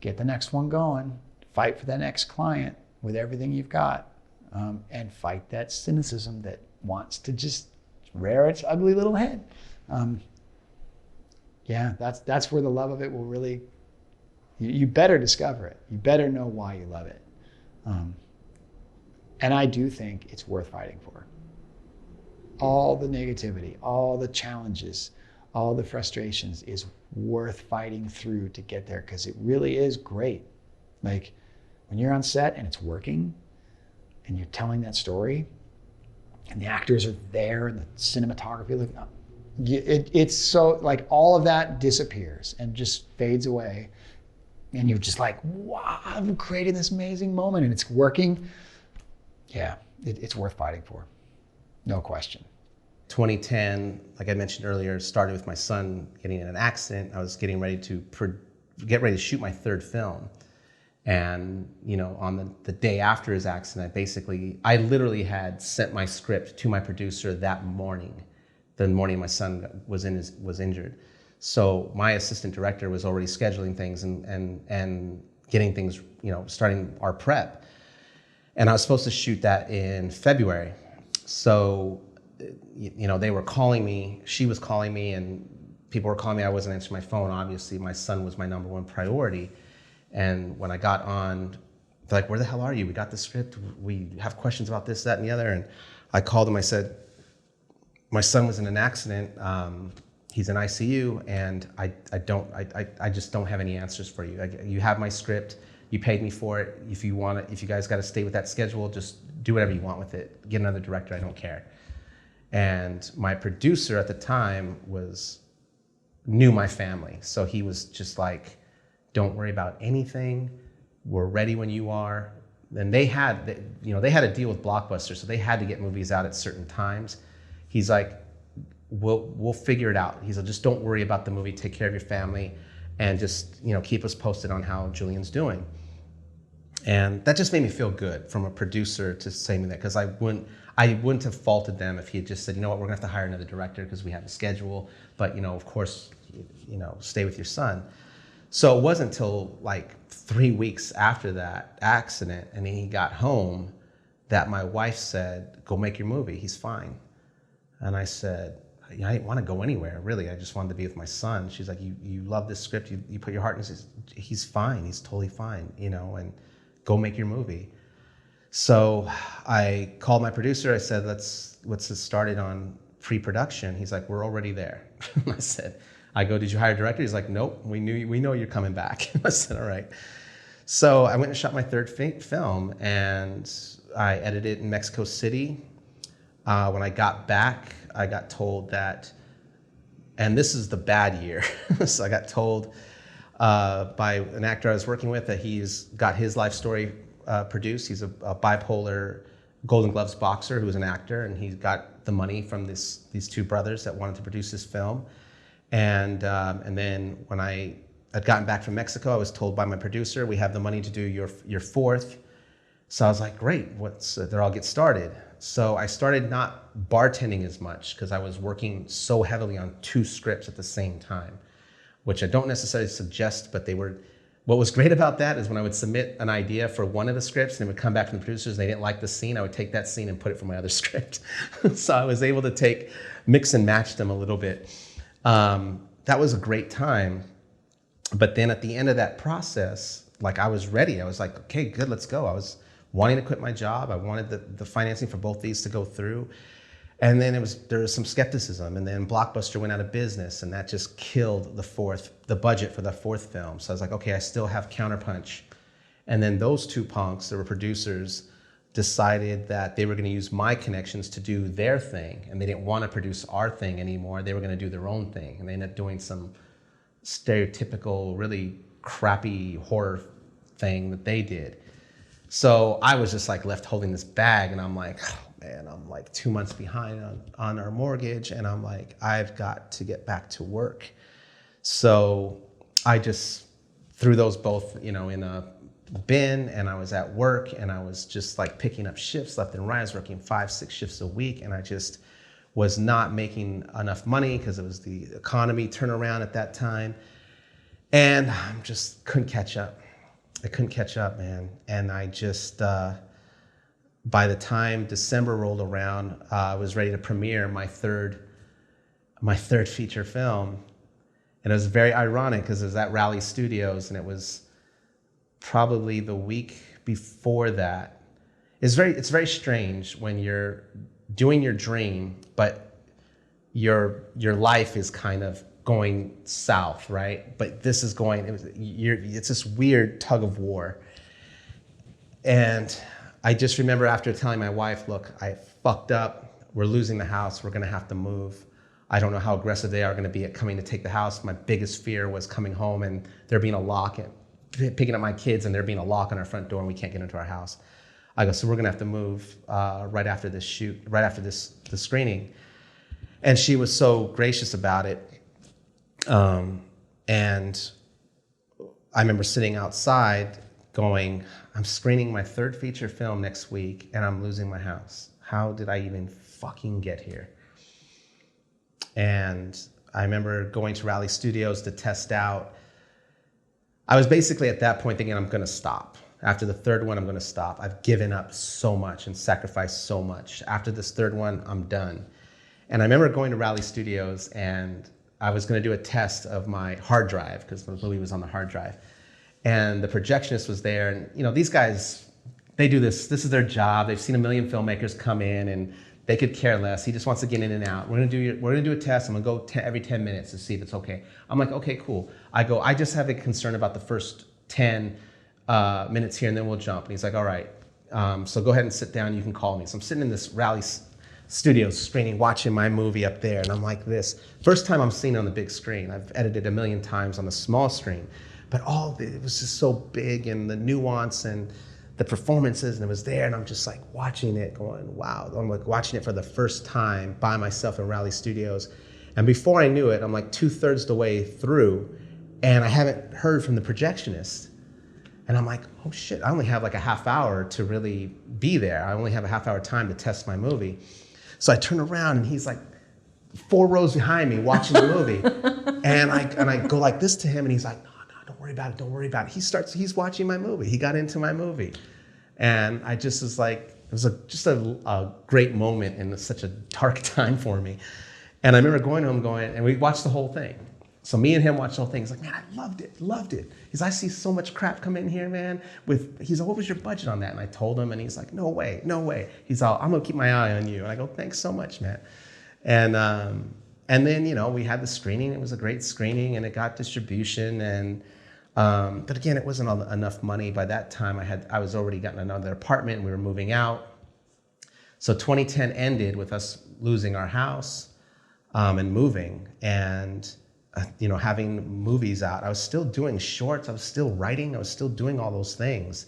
get the next one going, fight for that next client with everything you've got, and fight that cynicism that wants to just rear its ugly little head? That's where the love of it will really, you better discover it. You better know why you love it. And I do think it's worth fighting for. All the negativity, all the challenges, all the frustrations is worth fighting through to get there, because it really is great. Like, when you're on set and it's working and you're telling that story and the actors are there and the cinematography, It's so like all of that disappears and just fades away. And you're just like, wow, I'm creating this amazing moment and it's working. Yeah, it's worth fighting for. No question. 2010, like I mentioned earlier, started with my son getting in an accident. I was getting ready to get ready to shoot my third film. And, on the day after his accident, I literally had sent my script to my producer that morning, the morning my son was injured. So my assistant director was already scheduling things and getting things, starting our prep. And I was supposed to shoot that in February. So, they were calling me, she was calling me, and people were calling me. I wasn't answering my phone. Obviously, my son was my number one priority. And when I got on, they're like, where the hell are you? We got the script. We have questions about this, that, and the other. And I called him. I said, my son was in an accident. He's in ICU, and I just don't have any answers for you. You have my script. You paid me for it. If you guys got to stay with that schedule, just do whatever you want with it. Get another director. I don't care. And my producer at the time knew my family. So he was just like, don't worry about anything. We're ready when you are. And they had a deal with Blockbuster, so they had to get movies out at certain times. He's like, we'll figure it out. He's like, just don't worry about the movie. Take care of your family, and just keep us posted on how Julian's doing. And that just made me feel good from a producer to say me that, because I wouldn't have faulted them if he had just said, you know what, we're gonna have to hire another director because we have a schedule, but of course, stay with your son. So it wasn't until like 3 weeks after that accident and he got home that my wife said, go make your movie, he's fine. And I said, I didn't want to go anywhere, really. I just wanted to be with my son. She's like, you love this script, you put your heart in it. He's fine, he's totally fine, and go make your movie. So I called my producer. I said, let's get started on pre-production. He's like, we're already there. I go, did you hire a director? He's like, nope, we know you're coming back. I said, all right. So I went and shot my third film, and I edited it in Mexico City. When I got back, I got told that, and this is the bad year, so I got told by an actor I was working with that he's got his life story produced. He's a bipolar Golden Gloves boxer who was an actor, and he got the money from these two brothers that wanted to produce this film. And then when I had gotten back from Mexico, I was told by my producer, we have the money to do your fourth. So I was like, great, there I'll get started. So I started not bartending as much because I was working so heavily on 2 scripts at the same time, which I don't necessarily suggest, but what was great about that is when I would submit an idea for one of the scripts and it would come back from the producers and they didn't like the scene, I would take that scene and put it for my other script. So I was able to mix and match them a little bit. That was a great time. But then at the end of that process, like I was ready. I was like, okay, good, let's go. I was wanting to quit my job. I wanted the financing for both these to go through. And then there was some skepticism. And then Blockbuster went out of business, and that just killed the budget for the fourth film. So I was like, okay, I still have Counterpunch. And then those two punks that were producers decided that they were going to use my connections to do their thing, and they didn't want to produce our thing anymore. They were going to do their own thing, and they ended up doing some stereotypical, really crappy horror thing that they did. So I was just like left holding this bag, and I'm like, oh man, I'm like 2 months behind on our mortgage, and I'm like, I've got to get back to work. So I just threw those both, in a bin, and I was at work, and I was just like picking up shifts left and right. I was working 5-6 shifts a week, and I just was not making enough money because it was the economy turnaround at that time, and I just couldn't catch up. I couldn't catch up, man. And I just, by the time December rolled around, I was ready to premiere my third feature film. And it was very ironic because it was at Raleigh Studios, and it was probably the week before that. It's very strange when you're doing your dream, but your life is kind of going south, right? But this is it's this weird tug of war. And I just remember after telling my wife, look, I fucked up. We're losing the house. We're gonna have to move. I don't know how aggressive they are going to be at coming to take the house. My biggest fear was coming home and there being a lock, and picking up my kids and there being a lock on our front door and we can't get into our house. I go, so we're going to have to move right after this shoot, right after the screening. And she was so gracious about it. And I remember sitting outside going, I'm screening my third feature film next week and I'm losing my house. How did I even fucking get here? And I remember going to Raleigh Studios to test out. I was basically at that point thinking I'm gonna stop. After the third one, I'm gonna stop. I've given up so much and sacrificed so much. After this third one, I'm done. And I remember going to Raleigh Studios and I was gonna do a test of my hard drive because the movie was on the hard drive. And the projectionist was there, and you know, these guys, they do this is their job. They've seen a million filmmakers come in and they could care less. He just wants to get in and out. We're gonna do a test. I'm gonna go every 10 minutes to see if it's okay. I'm like, okay, cool. I go, I just have a concern about the first 10 minutes here and then we'll jump. And he's like, all right, so go ahead and sit down. You can call me. So I'm sitting in this Raleigh Studios screening, watching my movie up there. And I'm like this. First time I'm seeing it on the big screen. I've edited a million times on the small screen. But it was just so big, and the nuance and the performances, and it was there, and I'm just like watching it going, wow. I'm like watching it for the first time by myself in Raleigh Studios. And before I knew it, I'm like 2/3 the way through, and I haven't heard from the projectionist. And I'm like, oh shit, I only have like a half hour to really be there. I only have a half hour time to test my movie. So I turn around and he's like 4 rows behind me watching the movie. and I go like this to him, and he's like, don't worry about it, don't worry about it. He's watching my movie. He got into my movie. And I just was like, it was just a great moment in such a dark time for me. And I remember going to him and we watched the whole thing. So me and him watched the whole thing. He's like, man, I loved it. He's like, I see so much crap come in here, man. He's like, what was your budget on that? And I told him, and he's like, no way. He's all, I'm gonna keep my eye on you. And I go, thanks so much, man. And then, you know, we had the screening. It was a great screening, and it got distribution. And but again, it wasn't enough money. By that time, I was already gotten another apartment, and we were moving out. So 2010 ended with us losing our house and moving, and you know, having movies out. I was still doing shorts. I was still writing. I was still doing all those things.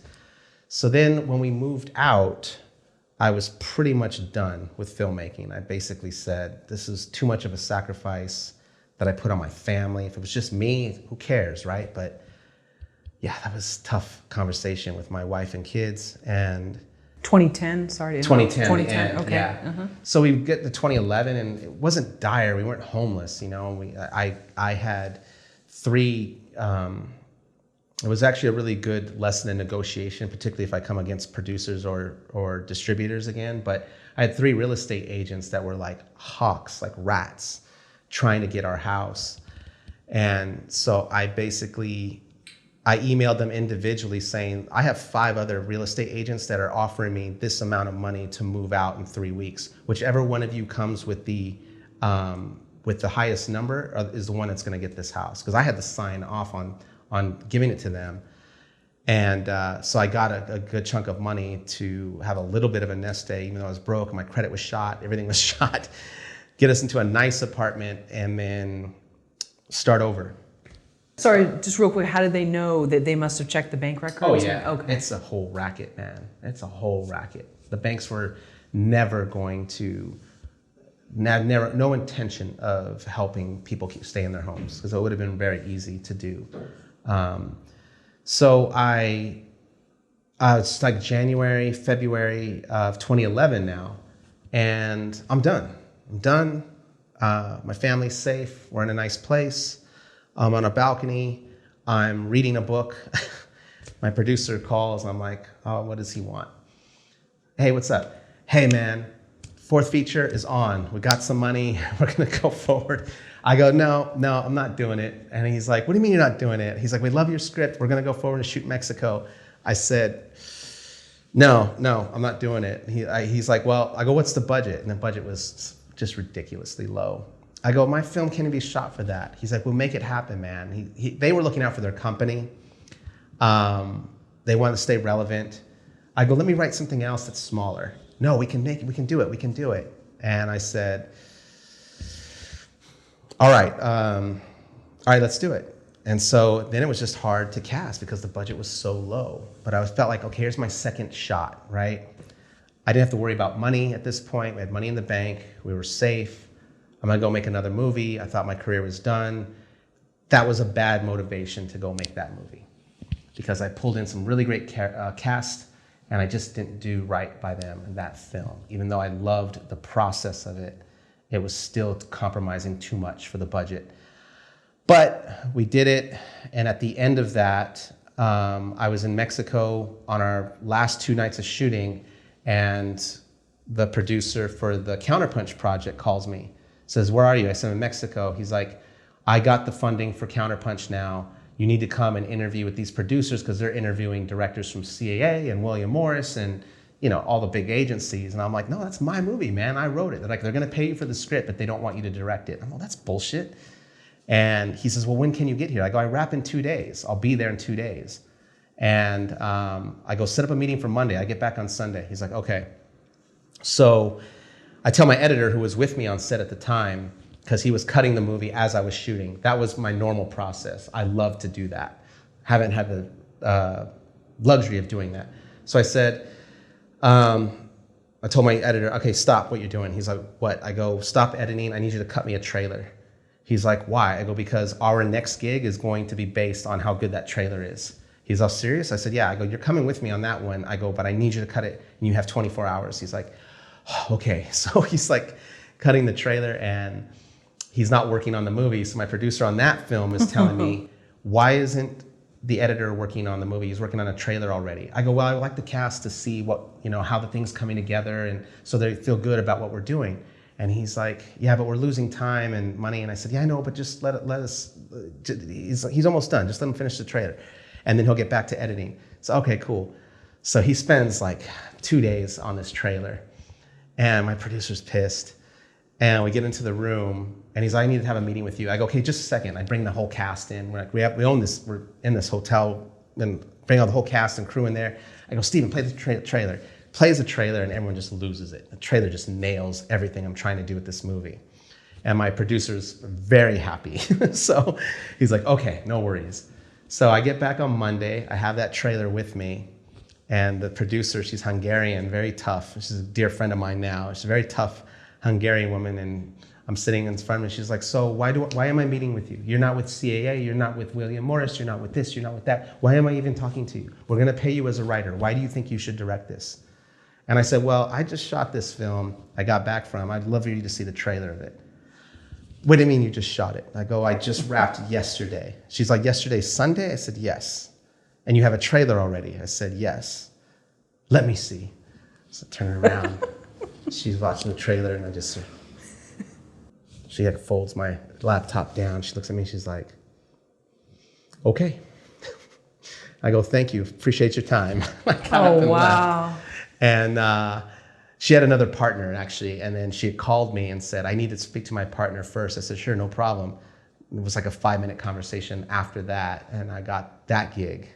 So then, when we moved out, I was pretty much done with filmmaking. I basically said, this is too much of a sacrifice that I put on my family. If it was just me, who cares, right? But yeah, that was a tough conversation with my wife and kids. And 2010, sorry to interrupt. 2010, okay. Yeah. So we get to 2011, and it wasn't dire. We weren't homeless, you know. I had 3. It was actually a really good lesson in negotiation, particularly if I come against producers or distributors again. But I had 3 real estate agents that were like hawks, like rats, trying to get our house. And so I emailed them individually saying, I have 5 other real estate agents that are offering me this amount of money to move out in 3 weeks. Whichever one of you comes with the highest number is the one that's gonna get this house. Because I had to sign off on giving it to them. And so I got a good chunk of money to have a little bit of a nest egg, even though I was broke, my credit was shot, everything was shot, get us into a nice apartment, and then start over. Sorry, just real quick, how did they know that they must have checked the bank records? Oh yeah, okay. It's a whole racket, man. It's a whole racket. The banks were never going to, no intention of helping people stay in their homes, because it would have been very easy to do. So it's like January, February of 2011 now, and I'm done. My family's safe. We're in a nice place. I'm on a balcony. I'm reading a book. My producer calls. I'm like, oh, what does he want? Hey, what's up? Hey, man, 4th feature is on. We got some money. We're going to go forward. I go, no, I'm not doing it. And he's like, what do you mean you're not doing it? He's like, we love your script. We're going to go forward and shoot Mexico. I said, no, I'm not doing it. He's like, well, I go, what's the budget? And the budget was just ridiculously low. I go, my film can't even be shot for that. He's like, we'll make it happen, man. They were looking out for their company. They wanted to stay relevant. I go, let me write something else that's smaller. No, we can do it. And I said, all right, let's do it. And so then it was just hard to cast because the budget was so low. But I felt like, okay, here's my second shot, right? I didn't have to worry about money at this point. We had money in the bank. We were safe. I'm gonna go make another movie. I thought my career was done. That was a bad motivation to go make that movie because I pulled in some really great cast and I just didn't do right by them in that film. Even though I loved the process of it, it was still compromising too much for the budget. But we did it, and at the end of that, I was in Mexico on our last 2 nights of shooting, and the producer for the Counterpunch project calls me, says, where are you? I said, I'm in Mexico. He's like, I got the funding for Counterpunch now. You need to come and interview with these producers because they're interviewing directors from CAA and William Morris and all the big agencies. And I'm like, no, that's my movie, man. I wrote it. They're like, they're gonna pay you for the script, but they don't want you to direct it. I'm like, that's bullshit. And he says, well, when can you get here? I go, I wrap in 2 days. I'll be there in 2 days. And I go set up a meeting for Monday. I get back on Sunday. He's like, okay. So I tell my editor who was with me on set at the time, because he was cutting the movie as I was shooting. That was my normal process. I love to do that. Haven't had the luxury of doing that. So I said, I told my editor, okay, stop what you're doing. He's like, what? I go, stop editing. I need you to cut me a trailer. He's like, why? I go, because our next gig is going to be based on how good that trailer is. He's all serious? I said, yeah. I go, you're coming with me on that one. I go, but I need you to cut it and you have 24 hours. He's like, oh, okay. So he's like cutting the trailer and he's not working on the movie. So my producer on that film is telling me, why isn't the editor working on the movie? He's working on a trailer already. I go, well, I would like the cast to see what, how the thing's coming together and so they feel good about what we're doing. And he's like, yeah, but we're losing time and money. And I said, yeah, I know, but just let us, he's almost done. Just let him finish the trailer. And then he'll get back to editing. So, okay, cool. So he spends like 2 days on this trailer and my producer's pissed. And we get into the room and he's like, I need to have a meeting with you. I go, okay, just a second. I bring the whole cast in. We're like, we own this, we're in this hotel and bring all the whole cast and crew in there. I go, Steven, play the trailer. Plays the trailer and everyone just loses it. The trailer just nails everything I'm trying to do with this movie. And my producer's very happy. So he's like, okay, no worries. So I get back on Monday, I have that trailer with me, and the producer, she's Hungarian, very tough. She's a dear friend of mine now. She's a very tough Hungarian woman, and I'm sitting in front of her, she's like, so why am I meeting with you? You're not with CAA, you're not with William Morris, you're not with this, you're not with that. Why am I even talking to you? We're gonna pay you as a writer. Why do you think you should direct this? And I said, well, I just shot this film. I got back from, I'd love for you to see the trailer of it. What do you mean you just shot it? I go, I just wrapped yesterday. She's like, yesterday's Sunday? I said, yes. And you have a trailer already? I said, yes. Let me see. So I turn around. She's watching the trailer and she like folds my laptop down. She looks at me, she's like, okay. I go, thank you, appreciate your time. Oh, wow. And she had another partner actually, and then she called me and said, I need to speak to my partner first. I said, sure, no problem. It was like a 5-minute conversation after that, and I got that gig.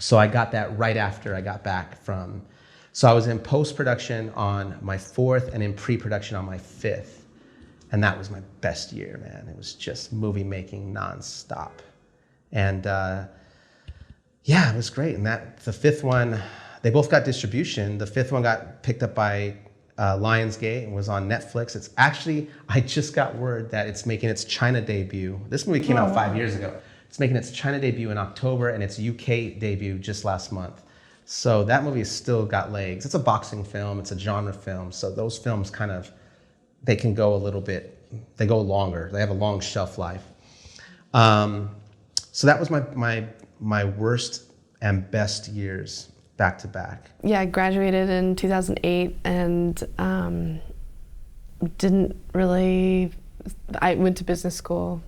So I got that right after I got back from, so I was in post-production on my 4th and in pre-production on my 5th. And that was my best year, man. It was just movie making nonstop. And yeah, it was great. And the 5th one, they both got distribution. The 5th one got picked up by Lionsgate and was on Netflix. It's actually, I just got word that it's making its China debut. This movie came out 5 years ago. It's making its China debut in October and its UK debut just last month. So that movie has still got legs. It's a boxing film, it's a genre film. So those films kind of, they can go a little bit, they go longer. They have a long shelf life. So that was my worst and best years back to back. Yeah, I graduated in 2008 and didn't really, I went to business school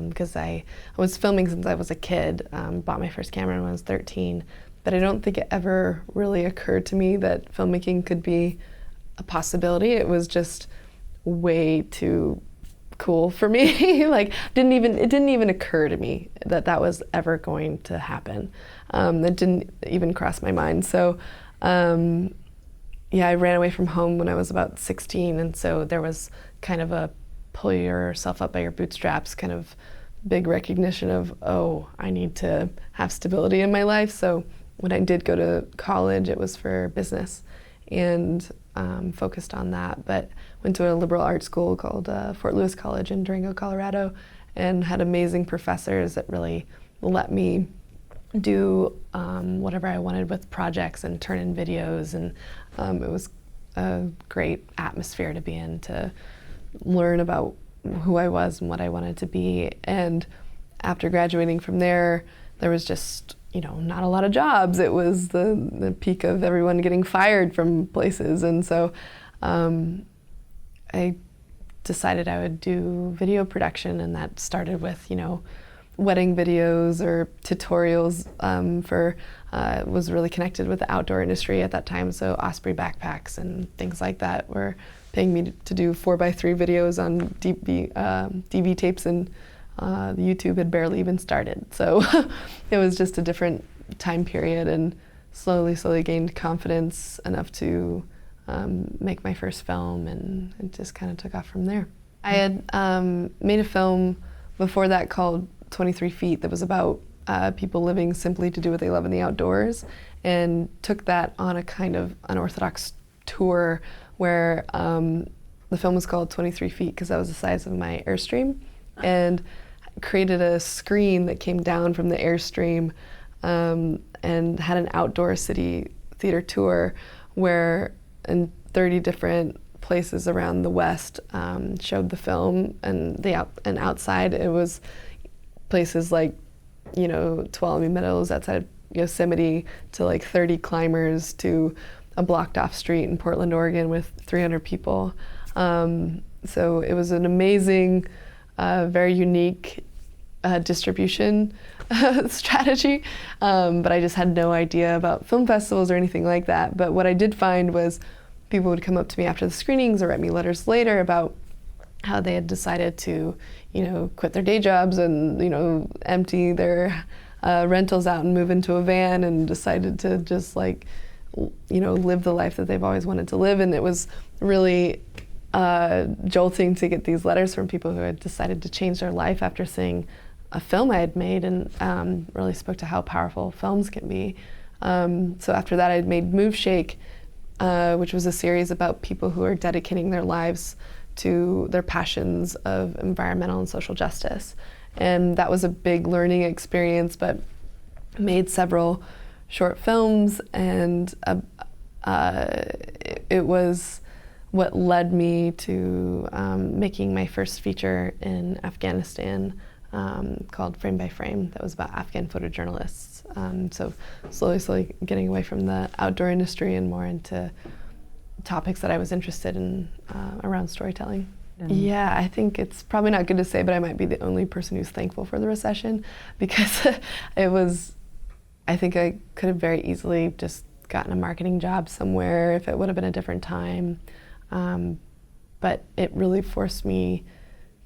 because I was filming since I was a kid, bought my first camera when I was 13, but I don't think it ever really occurred to me that filmmaking could be a possibility. It was just way too cool for me. Like, it didn't even occur to me that that was ever going to happen. That didn't even cross my mind. So yeah, I ran away from home when I was about 16, and so there was kind of a pull yourself up by your bootstraps, kind of big recognition of, oh, I need to have stability in my life. So when I did go to college, it was for business and focused on that. But went to a liberal arts school called Fort Lewis College in Durango, Colorado, and had amazing professors that really let me do whatever I wanted with projects and turn in videos. And it was a great atmosphere to be in, to learn about who I was and what I wanted to be. And after graduating from there, there was just, not a lot of jobs. It was the peak of everyone getting fired from places. And so I decided I would do video production, and that started with, wedding videos or tutorials was really connected with the outdoor industry at that time. So Osprey backpacks and things like that were paying me to do 4x3 videos on DV tapes, and YouTube had barely even started. So it was just a different time period, and slowly gained confidence enough to make my first film, and it just kind of took off from there. I had made a film before that called 23 Feet that was about people living simply to do what they love in the outdoors, and took that on a kind of unorthodox tour where the film was called 23 Feet because that was the size of my Airstream, and created a screen that came down from the Airstream and had an outdoor city theater tour where in 30 different places around the West showed the film, and outside it was places like, Tuolumne Meadows outside of Yosemite, to like 30 climbers, to a blocked off street in Portland, Oregon with 300 people. So it was an amazing, very unique distribution strategy, but I just had no idea about film festivals or anything like that. But what I did find was people would come up to me after the screenings or write me letters later about how they had decided to, quit their day jobs and, empty their rentals out and move into a van, and decided to just live the life that they've always wanted to live. And it was really jolting to get these letters from people who had decided to change their life after seeing a film I had made, and really spoke to how powerful films can be. So after that, I made Move Shake, which was a series about people who are dedicating their lives to their passions of environmental and social justice. And that was a big learning experience, but made several short films, and it was what led me to making my first feature in Afghanistan called Frame by Frame, that was about Afghan photojournalists. So slowly getting away from the outdoor industry and more into topics that I was interested in around storytelling. Yeah, I think it's probably not good to say, but I might be the only person who's thankful for the recession, because I think I could have very easily just gotten a marketing job somewhere if it would have been a different time. But it really forced me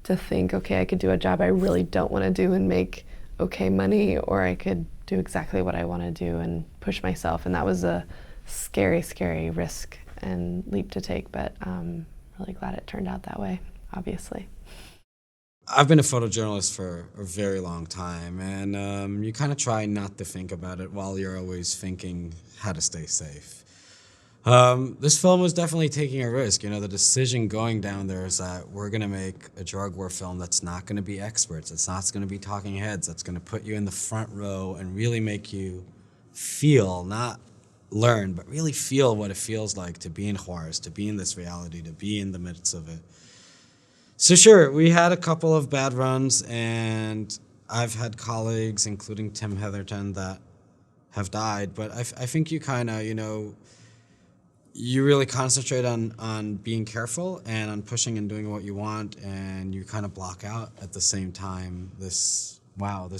to think, okay, I could do a job I really don't want to do and make okay money, or I could do exactly what I want to do and push myself. And that was a scary risk and leap to take, but I'm really glad it turned out that way, obviously. I've been a photojournalist for a very long time, and you kind of try not to think about it while you're always thinking how to stay safe. This film was definitely taking a risk. The decision going down there is that we're going to make a drug war film that's not going to be experts. It's not going to be talking heads. That's going to put you in the front row and really make you feel, not learn, but really feel what it feels like to be in Schwarz, to be in this reality, to be in the midst of it. So sure, we had a couple of bad runs, and I've had colleagues, including Tim Heatherton, that have died, but I think you kind of, you really concentrate on being careful and on pushing and doing what you want, and you kind of block out at the same time this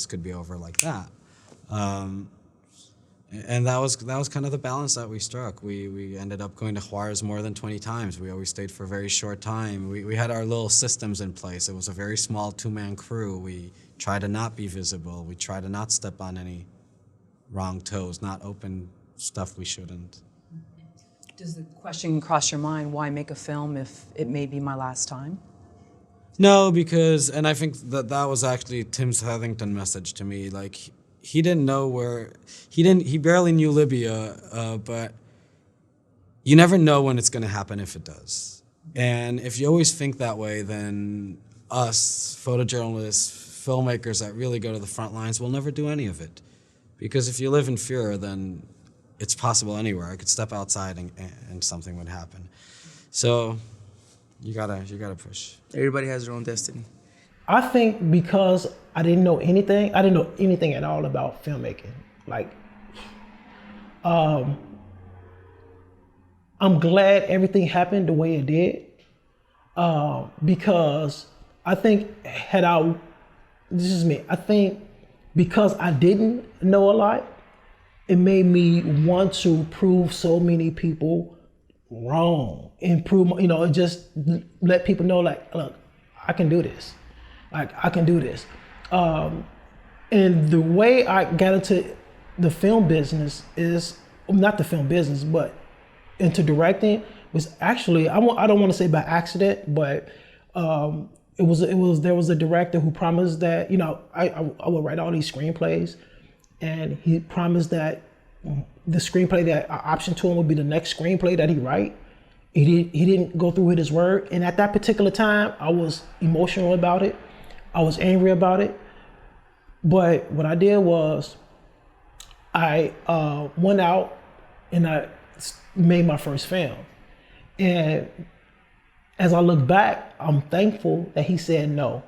could be over like that. And that was kind of the balance that we struck. We ended up going to Schwarz more than 20 times. We always stayed for a very short time. We had our little systems in place. It was a very small two-man crew. We tried to not be visible. We tried to not step on any wrong toes, not open stuff we shouldn't. Does the question cross your mind, why make a film if it may be my last time? No, because, and I think that was actually Tim Hetherington message to me. Like, he didn't know where, he barely knew Libya, but you never know when it's going to happen if it does. And if you always think that way, then us, photojournalists, filmmakers that really go to the front lines will never do any of it. Because if you live in fear, then it's possible anywhere. I could step outside and something would happen. So you gotta push. Everybody has their own destiny. I think because I didn't know anything at all about filmmaking. Like, I'm glad everything happened the way it did, because I think this is me, I think because I didn't know a lot, it made me want to prove so many people wrong, and just let people know, like, look, I can do this. Like, I can do this. And the way I got into the film business is, not the film business, but into directing, was actually, I don't want to say by accident, but there was a director who promised that, I would write all these screenplays, and he promised that the screenplay that I optioned to him would be the next screenplay that he write. He didn't go through with his word, and at that particular time, I was emotional about it. I was angry about it. But what I did was, I went out and I made my first film. And as I look back, I'm thankful that he said no.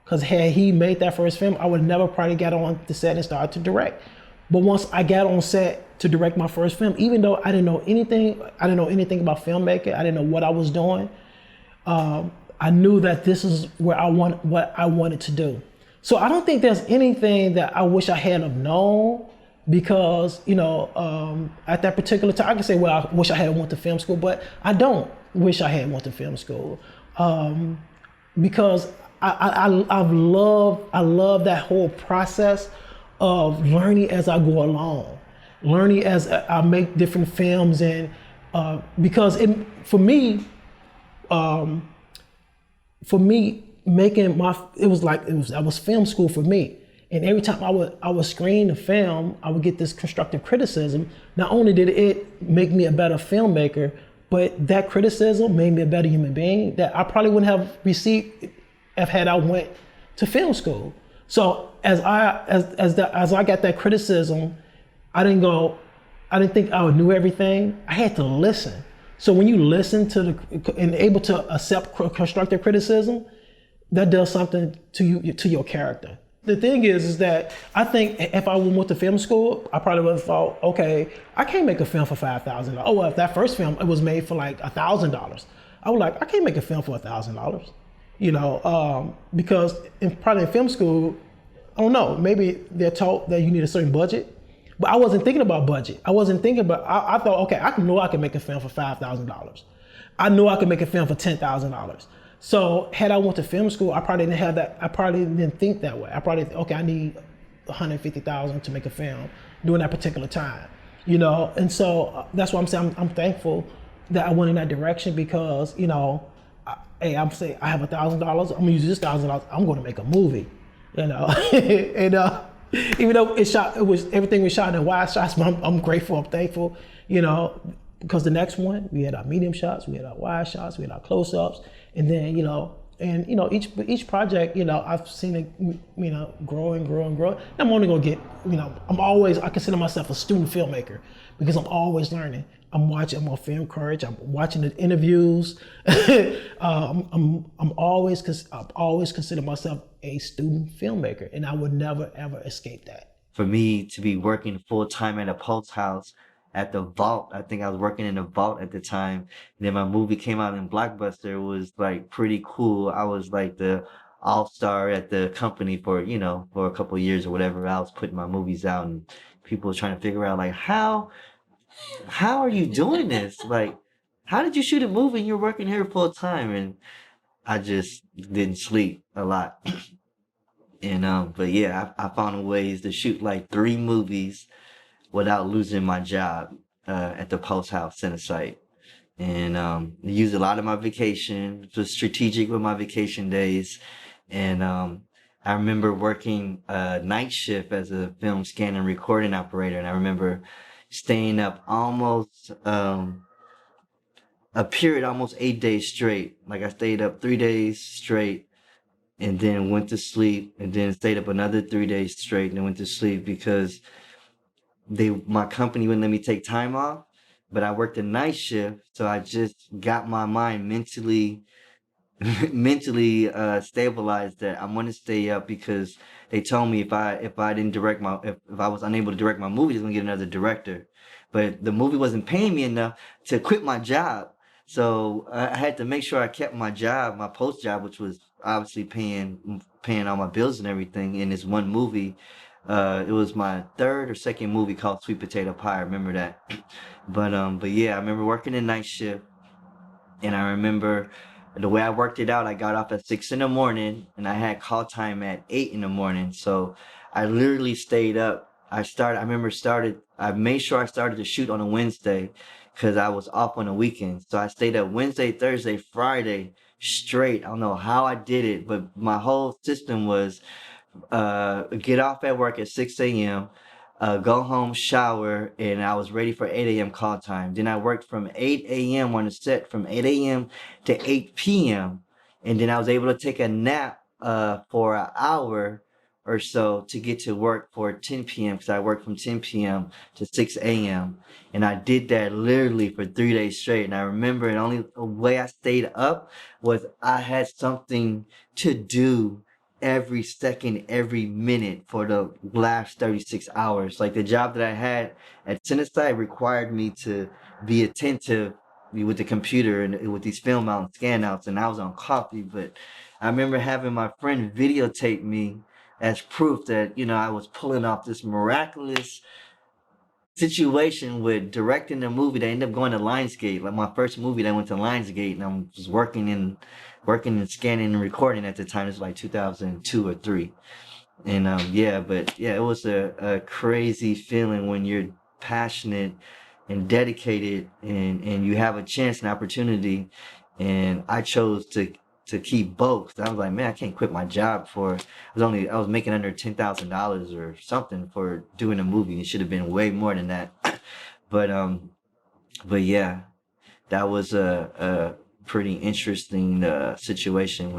Because had he made that first film, I would never probably got on the set and started to direct. But once I got on set to direct my first film, even though I didn't know anything about filmmaking, I didn't know what I was doing, I knew that this is what I wanted to do. So I don't think there's anything that I wish I had have known, because at that particular time, I can say, well, I wish I had went to film school, but I don't wish I had went to film school, because I love that whole process of learning as I go along, learning as I make different films, and because for me, making I was film school for me. And every time I would screen the film, I would get this constructive criticism. Not only did it make me a better filmmaker, but that criticism made me a better human being that I probably wouldn't have received if had I went to film school. So as I got that criticism, I didn't think I knew everything. I had to listen. So when you listen to and able to accept constructive criticism, that does something to you, to your character. The thing is that I think if I went to film school, I probably would have thought, okay, I can't make a film for $5,000. Oh, well, if that first film, it was made for like $1,000. I was like, I can't make a film for $1,000. Because probably in film school, I don't know, maybe they're taught that you need a certain budget, but I wasn't thinking about budget. I thought, okay, I know I can make a film for $5,000. I know I can make a film for $10,000. So had I went to film school, I probably didn't have that. I probably didn't think that way. I probably, okay, I need $150,000 to make a film during that particular time, And so that's why I'm saying I'm thankful that I went in that direction, because, I'm saying I have $1,000. I'm gonna use this $1,000. I'm going to make a movie, And even though everything was shot in wide shots, but I'm grateful. I'm thankful, because the next one we had our medium shots, we had our wide shots, we had our close-ups. And then, each project, I've seen it, grow and grow and grow. I'm only gonna get, I consider myself a student filmmaker, because I'm always learning. I'm on Film Courage, I'm watching the interviews. I'm always consider myself a student filmmaker, and I would never, ever escape that. For me to be working full-time at a Pulse House, at the Vault. I think I was working in the Vault at the time. And then my movie came out in Blockbuster. It was like pretty cool. I was like the all-star at the company for a couple of years or whatever. I was putting my movies out, and people were trying to figure out, like, how are you doing this? Like, how did you shoot a movie and you're working here full time? And I just didn't sleep a lot. But yeah, I found ways to shoot like 3 movies without losing my job at the Post House Center site. and used a lot of my vacation. Was strategic with my vacation days, and I remember working a night shift as a film scan and recording operator, and I remember staying up almost a period, almost 8 days straight. Like I stayed up 3 days straight, and then went to sleep, and then stayed up another 3 days straight, and then went to sleep because my company wouldn't let me take time off. But I worked a night shift, so I just got my mind mentally stabilized that I'm going to stay up, because they told me if I didn't direct if I was unable to direct my movie, I was going to get another director. But the movie wasn't paying me enough to quit my job, so I had to make sure I kept my job, my post job, which was obviously paying all my bills and everything in this one movie. It was my third or second movie called Sweet Potato Pie. I remember that. But yeah, I remember working a night shift, and I remember the way I worked it out. I got off at 6 a.m, and I had call time at 8 a.m. So I literally stayed up. I made sure I started to shoot on a Wednesday, because I was off on the weekend. So I stayed up Wednesday, Thursday, Friday straight. I don't know how I did it, but my whole system was get off at work at 6 a.m., go home, shower, and I was ready for 8 a.m. call time. Then I worked from 8 a.m. on the set, from 8 a.m. to 8 p.m. And then I was able to take a nap for an hour or so to get to work for 10 p.m. because I worked from 10 p.m. to 6 a.m. And I did that literally for 3 days straight. And I remember the only way I stayed up was I had something to do every second, every minute for the last 36 hours. Like the job that I had at Cinesite required me to be attentive with the computer and with these film out and scan outs, and I was on coffee. But I remember having my friend videotape me as proof that, I was pulling off this miraculous situation with directing a movie that ended up going to Lionsgate. Like my first movie that went to Lionsgate, and I was working and scanning and recording at the time. It was like 2002 or 3. And it was a crazy feeling when you're passionate and dedicated and you have a chance and opportunity. And I chose to keep both. I was like, man, I can't quit my job I was making under $10,000 or something for doing a movie. It should have been way more than that. But yeah, that was a pretty interesting situation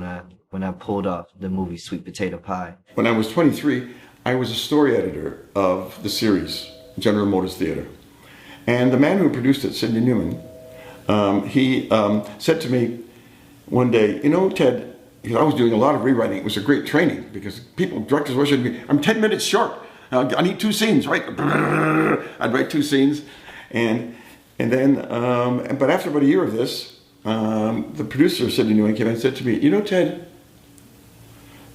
when I pulled off the movie Sweet Potato Pie. When I was 23, I was a story editor of the series General Motors Theater. And the man who produced it, Sidney Newman, he said to me one day, Ted, I was doing a lot of rewriting. It was a great training because directors always said to me, I'm 10 minutes short. I need 2 scenes, right? I'd write 2 scenes. And then, but after about a year of this, the producer, Sidney Newman, came and said to me, Ted,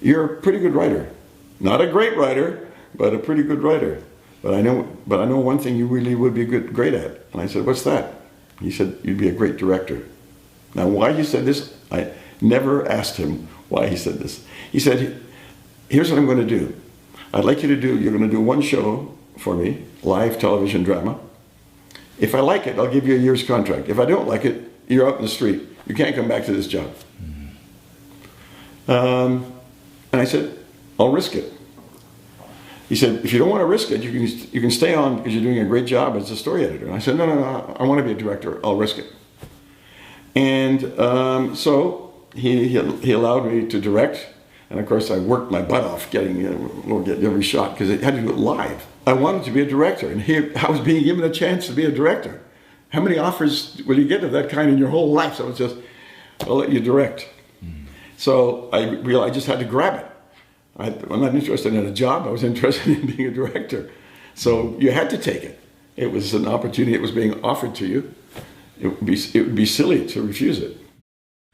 you're a pretty good writer. Not a great writer, but a pretty good writer. But I know one thing you really would be great at. And I said, what's that? He said, you'd be a great director. Now, why he said this, I never asked him why he said this. He said, here's what I'm going to do. You're going to do 1 show for me, live television drama. If I like it, I'll give you a year's contract. If I don't like it, you're out in the street. You can't come back to this job. And I said, I'll risk it. He said, if you don't want to risk it, you can stay on because you're doing a great job as a story editor. And I said, no, I want to be a director. I'll risk it. And so he allowed me to direct. And of course, I worked my butt off getting every shot because I had to do it live. I wanted to be a director, and here I was being given a chance to be a director. How many offers will you get of that kind in your whole life? So it's just, I'll let you direct. So I realized I just had to grab it. I'm not interested in a job. I was interested in being a director. So you had to take it. It was an opportunity. It was being offered to you. It would be silly to refuse it.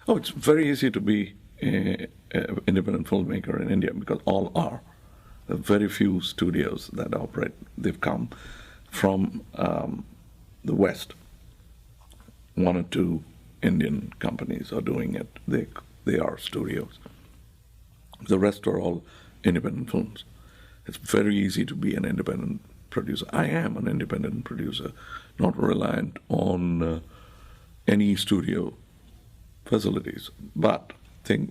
Oh, it's very easy to be an independent filmmaker in India because all are. There are very few studios that operate. They've come from the West. 1 or 2 Indian companies are doing it. They are studios. The rest are all independent films. It's very easy to be an independent producer. I am an independent producer, not reliant on any studio facilities. But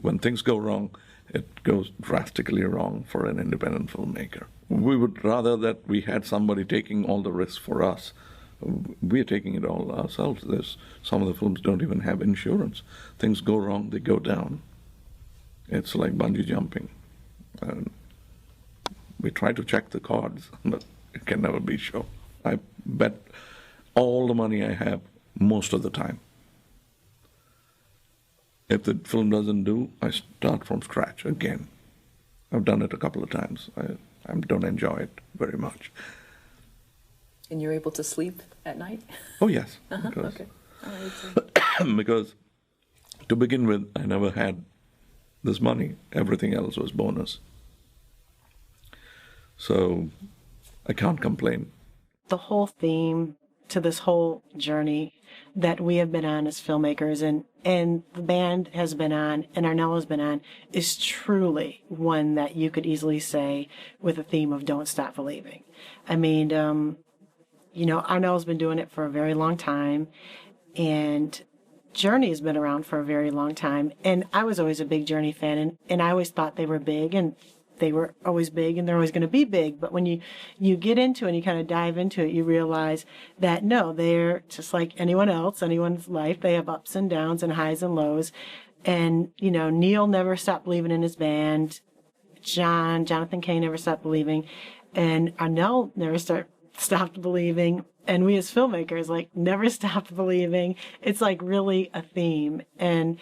when things go wrong, it goes drastically wrong for an independent filmmaker. We would rather that we had somebody taking all the risks for us. We're taking it all ourselves. Some of the films don't even have insurance. Things go wrong, they go down. It's like bungee jumping. And we try to check the cards, but it can never be sure. I bet all the money I have most of the time. If the film doesn't do, I start from scratch again. I've done it a couple of times. I don't enjoy it very much. And you're able to sleep at night? Oh, yes. Okay. Because to begin with, I never had this money. Everything else was bonus. So I can't complain. The whole theme to this whole journey that we have been on as filmmakers and the band has been on and Arnell has been on is truly one that you could easily say with a theme of don't stop believing. I mean, Arnell's been doing it for a very long time, and Journey has been around for a very long time. And I was always a big Journey fan, and I always thought they were big, and they were always big, and they're always going to be big. But when you get into it and you kind of dive into it, you realize that no, they're just like anyone else, anyone's life. They have ups and downs and highs and lows. And, Neil never stopped believing in his band. Jonathan Kane never stopped believing. And Arnell never stopped believing. And we as filmmakers, never stopped believing. It's really a theme. And,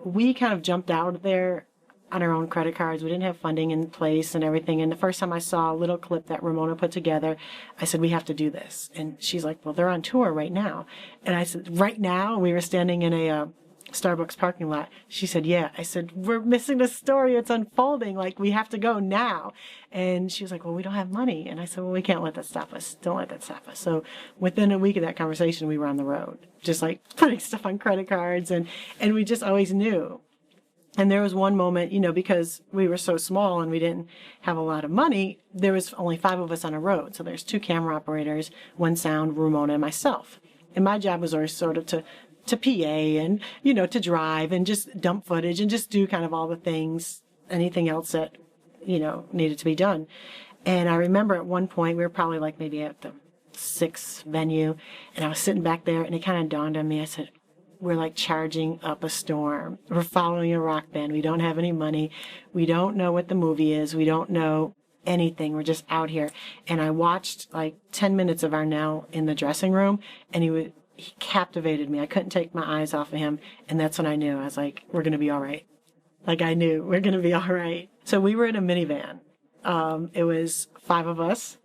we kind of jumped out there on our own credit cards. We didn't have funding in place and everything. And the first time I saw a little clip that Ramona put together, I said, we have to do this. And she's like, well, they're on tour right now. And I said, right now? We were standing in a Starbucks parking lot. She said, yeah. I said, we're missing the story. It's unfolding. We have to go now. And she was like, well, we don't have money. And I said, well, we can't let that stop us. Don't let that stop us. So within a week of that conversation, we were on the road, just putting stuff on credit cards. And we just always knew. And there was one moment, because we were so small and we didn't have a lot of money, there was only 5 of us on a road. So there's 2 camera operators, 1 sound, Ramona, and myself. And my job was always sort of to PA and, to drive and just dump footage and just do kind of all the things, anything else that, needed to be done. And I remember at one point, we were probably maybe at the 6th venue, and I was sitting back there and it kind of dawned on me. I said, we're charging up a storm. We're following a rock band. We don't have any money. We don't know what the movie is. We don't know anything. We're just out here. And I watched 10 minutes of Arnell in the dressing room, and he captivated me. I couldn't take my eyes off of him. And that's when I knew. I was like, we're going to be all right. I knew we're going to be all right. So we were in a minivan. It was 5 of us,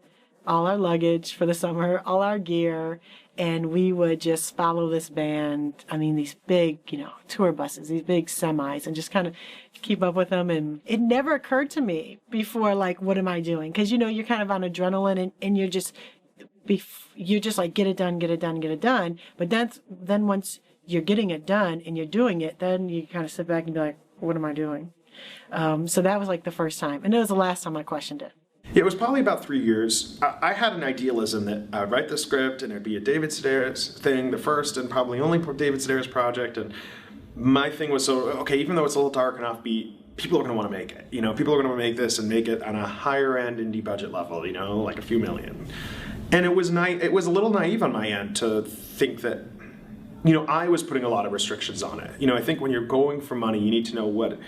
all our luggage for the summer, all our gear. And we would just follow this band. I mean, these big, tour buses, these big semis, and just kind of keep up with them. And it never occurred to me before, what am I doing? Because, you're kind of on adrenaline and you're just get it done, get it done, get it done. But then once you're getting it done and you're doing it, then you kind of sit back and be like, what am I doing? So that was the first time. And it was the last time I questioned it. Yeah, it was probably about 3 years. I had an idealism that I'd write the script and it'd be a David Sedaris thing, the first and probably only David Sedaris project. And my thing was, even though it's a little dark and offbeat, people are going to want to make it. People are going to make this and make it on a higher end indie budget level, a few million. And it was a little naive on my end to think that, I was putting a lot of restrictions on it. I think when you're going for money, you need to know where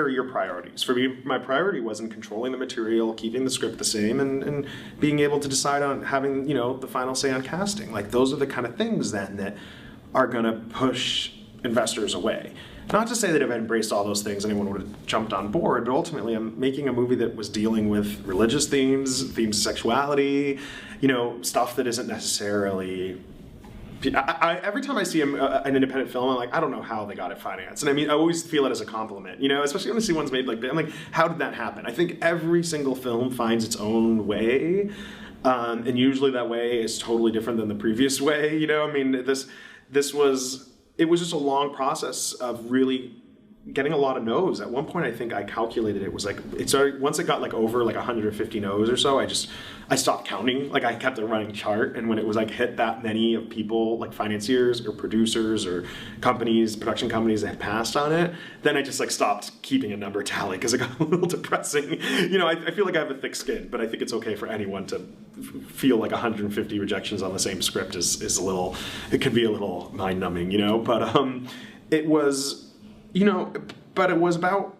are your priorities? For me, my priority was in controlling the material, keeping the script the same, and being able to decide on having, the final say on casting. Those are the kind of things then that are going to push investors away. Not to say that if I embraced all those things, anyone would have jumped on board, but ultimately I'm making a movie that was dealing with religious themes of sexuality, stuff that isn't necessarily... every time I see an independent film, I'm like, I don't know how they got it financed. And I always feel it as a compliment, especially when I see ones made like that. I'm like, how did that happen? I think every single film finds its own way. And usually that way is totally different than the previous way. It was just a long process of really getting a lot of no's. At one point, I think I calculated it was like, it started, once it got like over like 150 no's or so, I stopped counting. Like I kept a running chart, and when it was like hit that many of people, like financiers or producers or companies, production companies that had passed on it, then I just like stopped keeping a number tally because it got a little depressing. You know, I feel like I have a thick skin, but I think it's okay for anyone to feel like 150 rejections on the same script is a little, it can be a little mind numbing, you know, but it was, you know, but it was about,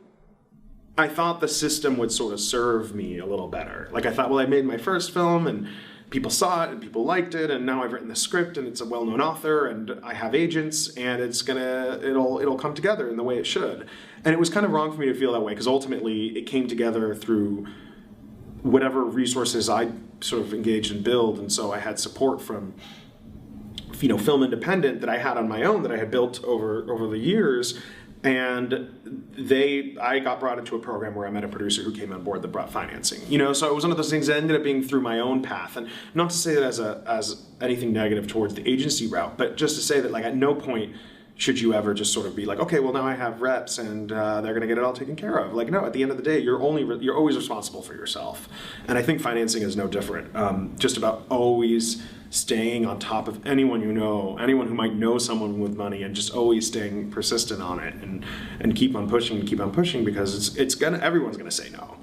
I thought the system would sort of serve me a little better. Like I thought, well, I made my first film and people saw it and people liked it, and now I've written the script and it's a well-known author and I have agents, and it'll come together in the way it should. And it was kind of wrong for me to feel that way, because ultimately it came together through whatever resources I sort of engaged and build, and so I had support from, you know, Film Independent that I had on my own that I had built over the years. And I got brought into a program where I met a producer who came on board that brought financing. You know, so it was one of those things that ended up being through my own path. And not to say that as anything negative towards the agency route, but just to say that like at no point should you ever just sort of be like, okay, well now I have reps and they're going to get it all taken care of. Like no, at the end of the day, you're always responsible for yourself. And I think financing is no different. Just about always staying on top of anyone you know, anyone who might know someone with money, and just always staying persistent on it and keep on pushing because everyone's gonna say no.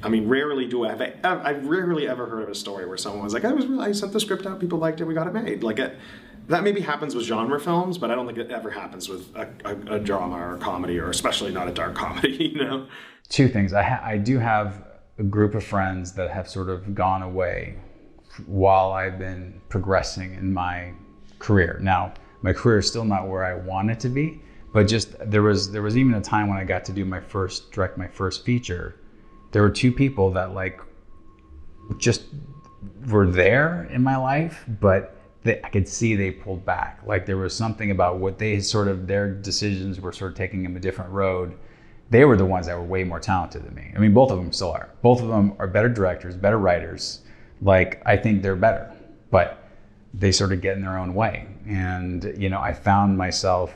I mean, rarely do I've rarely ever heard of a story where someone was like, I sent the script out, people liked it, we got it made. Like that maybe happens with genre films, but I don't think it ever happens with a drama or a comedy, or especially not a dark comedy, you know? Two things. I do have a group of friends that have sort of gone away while I've been progressing in my career. Now, my career is still not where I want it to be, but just there was even a time when I got to direct my first feature. There were two people that like just were there in my life, but I could see they pulled back. Like there was something about what their decisions were sort of taking them a different road. They were the ones that were way more talented than me. I mean, both of them still are. Both of them are better directors, better writers. Like, I think they're better, but they sort of get in their own way. And, you know, I found myself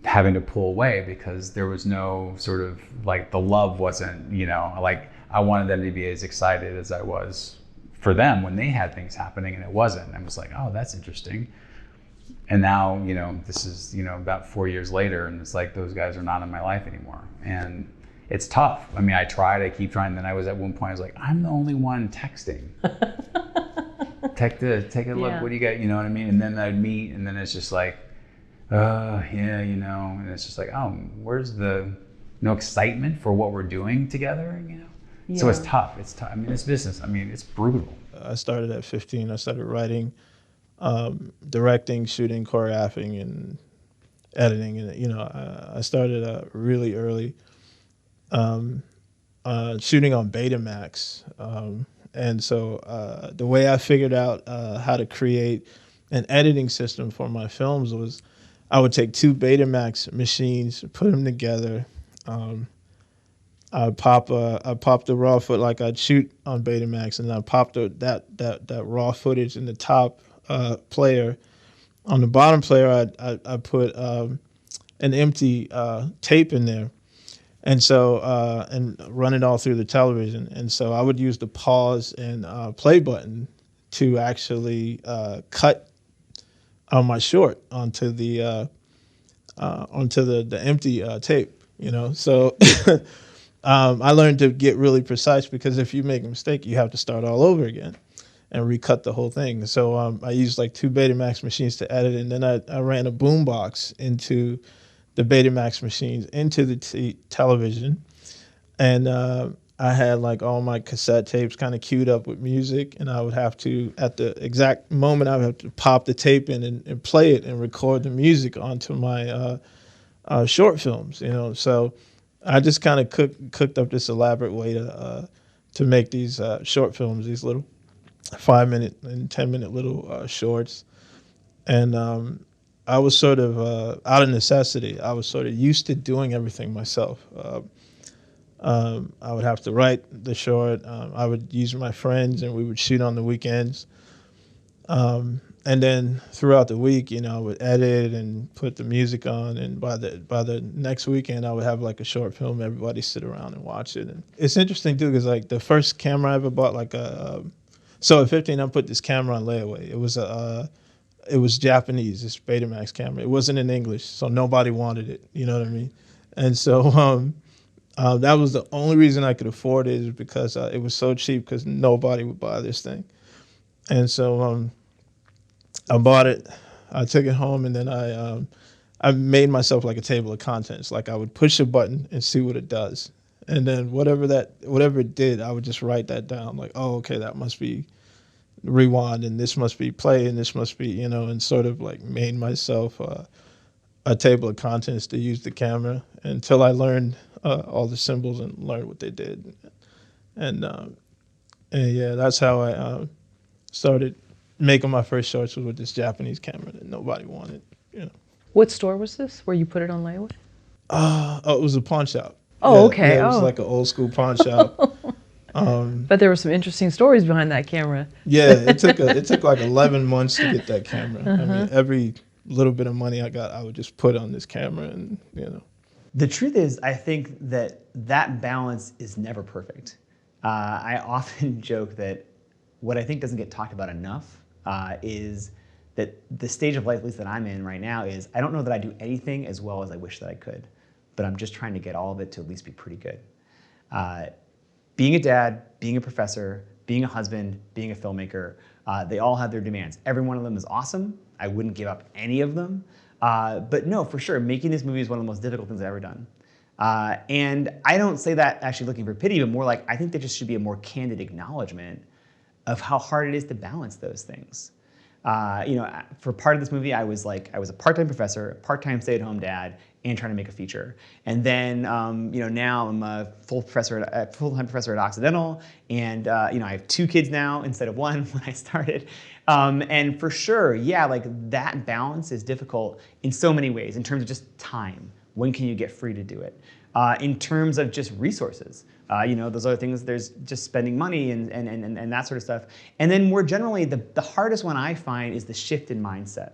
having to pull away because there was no sort of, like, the love wasn't, you know, like, I wanted them to be as excited as I was for them when they had things happening, and it wasn't. I was like, oh, that's interesting. And now, you know, this is, you know, about 4 years later, and it's like those guys are not in my life anymore. And it's tough. I mean, I keep trying. Then I was at one point, I was like, I'm the only one texting. Take a look, what do you got? You know what I mean? And then I'd meet, and then it's just like, yeah, you know, and it's just like, oh, where's no excitement for what we're doing together, you know? Yeah. So it's tough. It's tough. I mean, it's business. I mean, it's brutal. I started at 15. I started writing, directing, shooting, choreographing, and editing. And, you know, I started really early. Shooting on Betamax, and so the way I figured out how to create an editing system for my films was I would take two Betamax machines, put them together. I'd pop the raw footage, like I'd shoot on Betamax, and I'd pop that raw footage in the top player. On the bottom player, I put an empty tape in there. And so, and run it all through the television. And so I would use the pause and play button to actually cut my short onto the empty tape, you know? So I learned to get really precise, because if you make a mistake, you have to start all over again and recut the whole thing. So I used like two Betamax machines to edit, and then I ran a boombox into the Betamax machines into the television, and I had like all my cassette tapes kind of queued up with music, and I would have to, at the exact moment, I would have to pop the tape in and play it and record the music onto my short films, you know. So I just kind of cooked up this elaborate way to make these short films, these little 5-minute and 10-minute little shorts, and I was sort of out of necessity. I was sort of used to doing everything myself. I would have to write the short. I would use my friends, and we would shoot on the weekends. And And then throughout the week, you know, I would edit and put the music on, and by the next weekend, I would have like a short film. Everybody sit around and watch it. And it's interesting too, because like the first camera I ever bought, like so at 15, I put this camera on layaway. It was Japanese, this Betamax camera. It wasn't in English, so nobody wanted it. You know what I mean? And so that was the only reason I could afford it, is because it was so cheap, because nobody would buy this thing. And so I bought it, I took it home, and then I made myself like a table of contents. Like I would push a button and see what it does. And then whatever it did, I would just write that down. Like, oh, okay, that must be rewind, and this must be play, and this must be, you know, and sort of like made myself a table of contents to use the camera until I learned all the symbols and learned what they did. And yeah, that's how I started making my first shorts, was with this Japanese camera that nobody wanted. You know. What store was this where you put it on layaway? It was a pawn shop. Oh, Yeah, okay. yeah, it was like an old school pawn shop. But there were some interesting stories behind that camera. Yeah, it took like 11 months to get that camera. I mean, every little bit of money I got, I would just put on this camera, and you know. The truth is, I think that balance is never perfect. I often joke that what I think doesn't get talked about enough is that the stage of life, at least that I'm in right now, is I don't know that I do anything as well as I wish that I could, but I'm just trying to get all of it to at least be pretty good. Being a dad, being a professor, being a husband, being a filmmaker, they all have their demands. Every one of them is awesome. I wouldn't give up any of them. But no, for sure, making this movie is one of the most difficult things I've ever done. And I don't say that actually looking for pity, but more like I think there just should be a more candid acknowledgement of how hard it is to balance those things. You know, for part of this movie, I was a part-time professor, a part-time stay-at-home dad, and trying to make a feature. And then, you know, now I'm a full-time professor at Occidental, and you know, I have 2 kids now instead of 1 when I started. And for sure, yeah, like that balance is difficult in so many ways, in terms of just time. When can you get free to do it? In terms of just resources. You know, those other things, there's just spending money and that sort of stuff. And then more generally, the hardest one I find is the shift in mindset.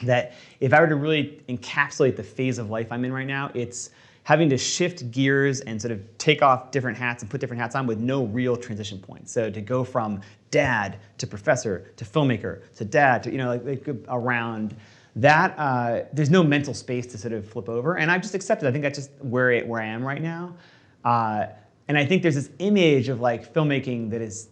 That if I were to really encapsulate the phase of life I'm in right now, it's having to shift gears and sort of take off different hats and put different hats on with no real transition point. So to go from dad to professor to filmmaker to dad to, you know, like around that, there's no mental space to sort of flip over. And I've just accepted, I think that's just where I am right now. And I think there's this image of like filmmaking that is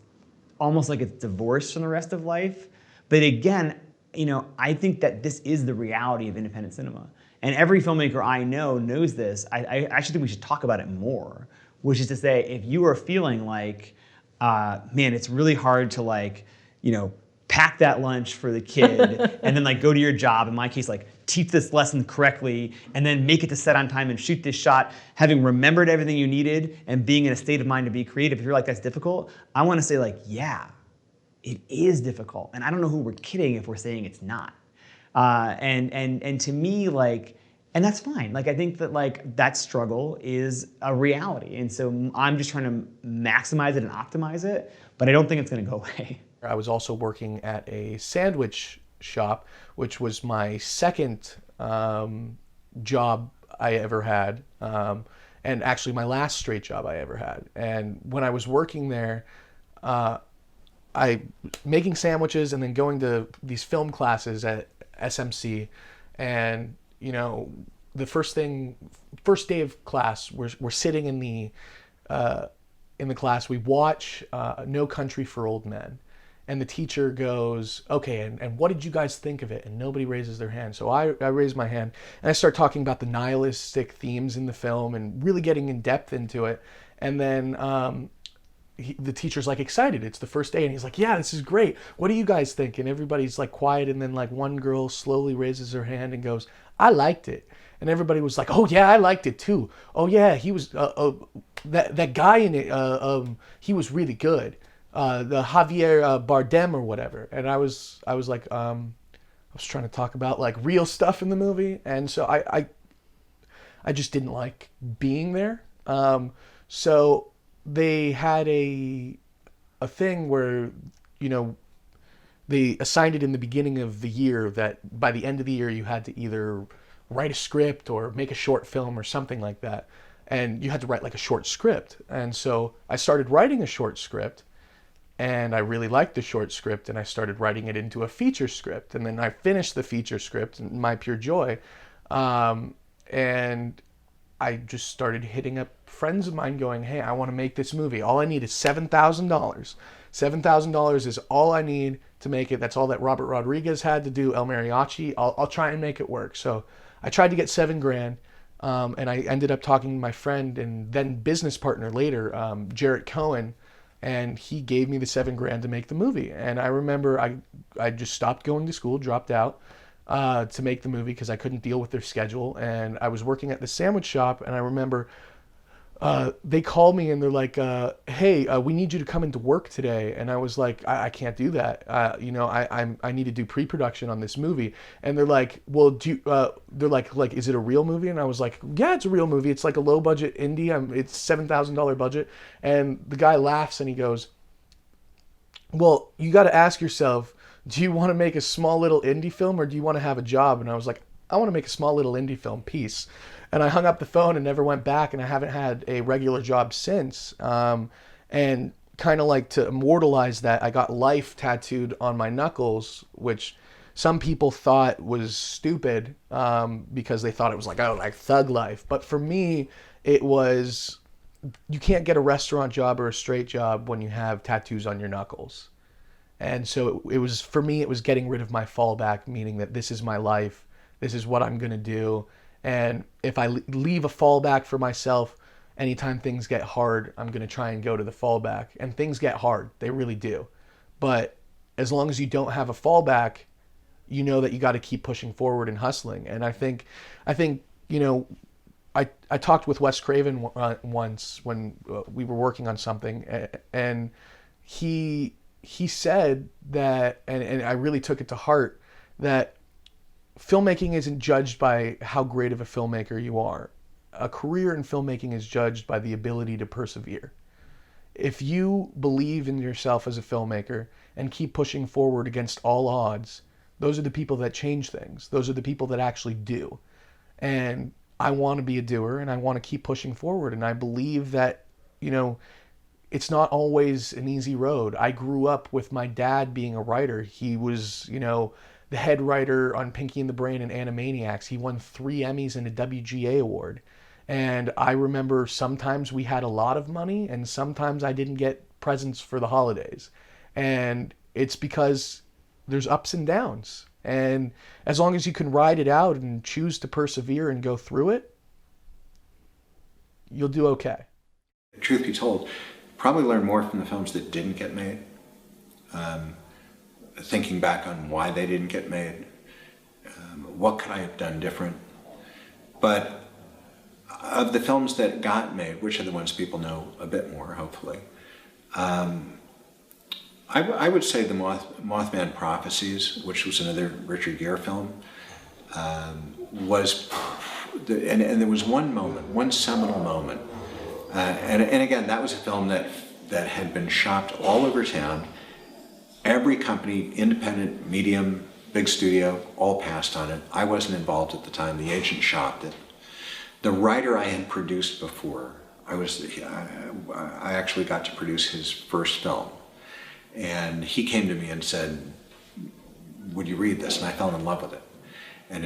almost like it's divorced from the rest of life. But again, you know, I think that this is the reality of independent cinema. And every filmmaker I know knows this. I actually think we should talk about it more, which is to say, if you are feeling like, man, it's really hard to like, you know, pack that lunch for the kid and then like go to your job, in my case, like teach this lesson correctly and then make it to set on time and shoot this shot, having remembered everything you needed and being in a state of mind to be creative. If you're like, that's difficult, I want to say like, yeah, it is difficult. And I don't know who we're kidding if we're saying it's not. And to me, like, and that's fine. Like, I think that like that struggle is a reality. And so I'm just trying to maximize it and optimize it, but I don't think it's going to go away. I was also working at a sandwich shop, which was my second job I ever had, and actually my last straight job I ever had. And when I was working there, I making sandwiches and then going to these film classes at SMC, and you know, the first day of class, we're sitting in the class. We watch No Country for Old Men. And the teacher goes, okay, and what did you guys think of it? And nobody raises their hand. So I raise my hand, and I start talking about the nihilistic themes in the film and really getting in depth into it. And then the teacher's like excited. It's the first day, and he's like, yeah, this is great. What do you guys think? And everybody's like quiet, and then like one girl slowly raises her hand and goes, I liked it. And everybody was like, oh yeah, I liked it too. Oh yeah, he was, that guy in it, he was really good. The Javier Bardem or whatever, and I was like, I was trying to talk about like real stuff in the movie, and so I just didn't like being there. So they had a thing where, you know, they assigned it in the beginning of the year that by the end of the year you had to either write a script or make a short film or something like that. And you had to write like a short script. And so I started writing a short script, and I really liked the short script, and I started writing it into a feature script. And then I finished the feature script, my pure joy. And I just started hitting up friends of mine going, hey, I want to make this movie. All I need is $7,000. $7,000 is all I need to make it. That's all that Robert Rodriguez had to do, El Mariachi. I'll try and make it work. So I tried to get $7,000, and I ended up talking to my friend and then business partner later, Jarrett Cohen, and he gave me the $7,000 to make the movie. And I remember I just stopped going to school, dropped out to make the movie because I couldn't deal with their schedule. And I was working at the sandwich shop, and I remember they called me and they're like, hey, we need you to come into work today. And I was like, I can't do that. I need to do pre-production on this movie. And they're like, well, they're like, is it a real movie? And I was like, yeah, it's a real movie. It's like a low budget indie. It's $7,000 budget. And the guy laughs and he goes, well, you got to ask yourself, do you want to make a small little indie film or do you want to have a job? And I was like, I want to make a small little indie film, peace. And I hung up the phone and never went back, and I haven't had a regular job since. And kind of like to immortalize that, I got life tattooed on my knuckles, which some people thought was stupid because they thought it was like, oh, like thug life. But for me, it was, you can't get a restaurant job or a straight job when you have tattoos on your knuckles. And so it was, for me, it was getting rid of my fallback, meaning that this is my life, this is what I'm going to do. And if I leave a fallback for myself, anytime things get hard, I'm going to try and go to the fallback. And things get hard. They really do. But as long as you don't have a fallback, you know that you got to keep pushing forward and hustling. And I think, you know, I talked with Wes Craven once when we were working on something, and he said that, and I really took it to heart, that filmmaking isn't judged by how great of a filmmaker you are. A career in filmmaking is judged by the ability to persevere. If you believe in yourself as a filmmaker and keep pushing forward against all odds, those are the people that change things. Those are the people that actually do. And I want to be a doer, and I want to keep pushing forward. And I believe that, you know, it's not always an easy road. I grew up with my dad being a writer. He was, you know, the head writer on Pinky and the Brain and Animaniacs. He won 3 Emmys and a WGA award. And I remember sometimes we had a lot of money and sometimes I didn't get presents for the holidays. And it's because there's ups and downs. And as long as you can ride it out and choose to persevere and go through it, you'll do okay. Truth be told, probably learned more from the films that didn't get made. Thinking back on why they didn't get made, what could I have done different? But of the films that got made, which are the ones people know a bit more, hopefully, I would say the Mothman Prophecies, which was another Richard Gere film, was, and there was one moment, one seminal moment, and again, that was a film that had been shopped all over town. Every company, independent, medium, big studio, all passed on it. I wasn't involved at the time. The agent shopped it. The writer I had produced before, I actually got to produce his first film. And he came to me and said, would you read this? And I fell in love with it. And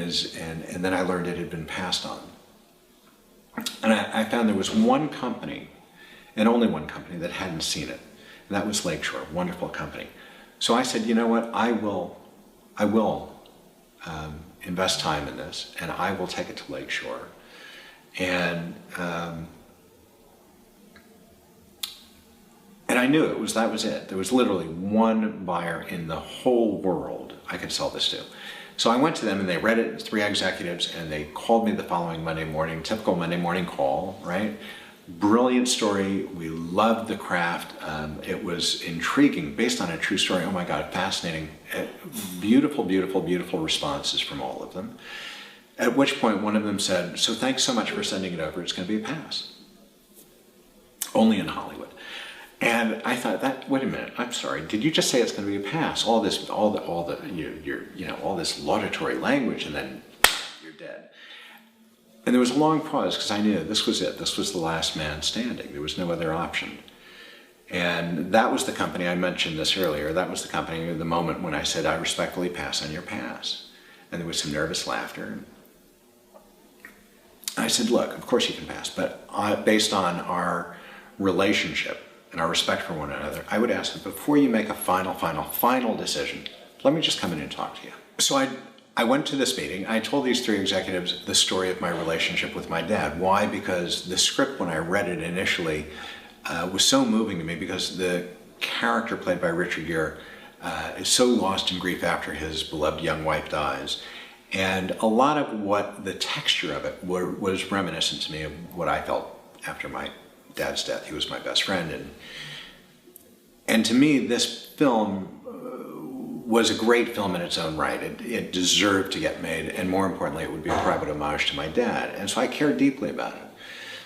then I learned it had been passed on. And I found there was one company, and only one company, that hadn't seen it. And that was Lakeshore, wonderful company. So I said, you know what, I will invest time in this, and I will take it to Lakeshore. And I knew that was it. There was literally one buyer in the whole world I could sell this to. So I went to them and they read it, 3 executives, and they called me the following Monday morning, typical Monday morning call, right? Brilliant story. We loved the craft. It was intriguing, based on a true story. Oh my God, fascinating. Beautiful, beautiful, beautiful responses from all of them. At which point one of them said, so thanks so much for sending it over. It's going to be a pass. Only in Hollywood. And I thought that, wait a minute, I'm sorry, did you just say it's going to be a pass? All this laudatory language, and then you're dead. And there was a long pause because I knew this was it. This was the last man standing. There was no other option. And that was the company, I mentioned this earlier, that was the company, the moment when I said, I respectfully pass on your pass. And there was some nervous laughter. I said, look, of course you can pass, but based on our relationship and our respect for one another, I would ask that before you make a final decision, let me just come in and talk to you. So I went to this meeting. I told these three executives the story of my relationship with my dad. Why? Because the script, when I read it initially, was so moving to me because the character played by Richard Gere is so lost in grief after his beloved young wife dies. And a lot of what the texture of it was reminiscent to me of what I felt after my dad's death. He was my best friend. And to me, this film was a great film in its own right. It deserved to get made, and more importantly, it would be a private homage to my dad. And so I cared deeply about it.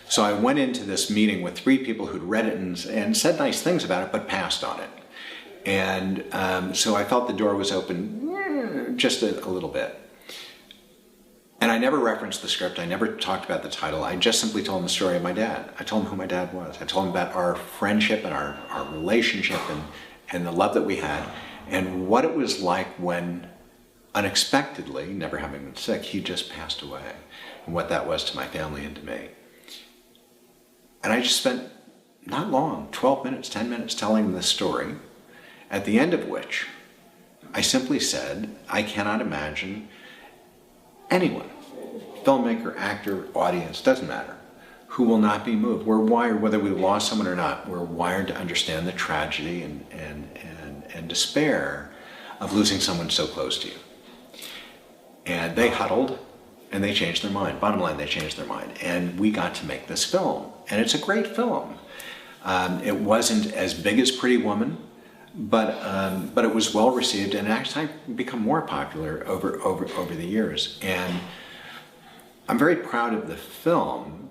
So I went into this meeting with three people who'd read it and said nice things about it, but passed on it. And so I felt the door was open just a little bit. And I never referenced the script. I never talked about the title. I just simply told him the story of my dad. I told him who my dad was. I told him about our friendship and our relationship and the love that we had, and what it was like when unexpectedly, never having been sick, he just passed away, and what that was to my family and to me. And I just spent not long, 12 minutes, 10 minutes telling him this story, at the end of which I simply said, I cannot imagine anyone, filmmaker, actor, audience, doesn't matter, who will not be moved. We're wired, whether we lost someone or not, we're wired to understand the tragedy and despair of losing someone so close to you. And they huddled and they changed their mind. Bottom line, they changed their mind. And we got to make this film. And it's a great film. It wasn't as big as Pretty Woman, but it was well received and actually become more popular over the years. And I'm very proud of the film,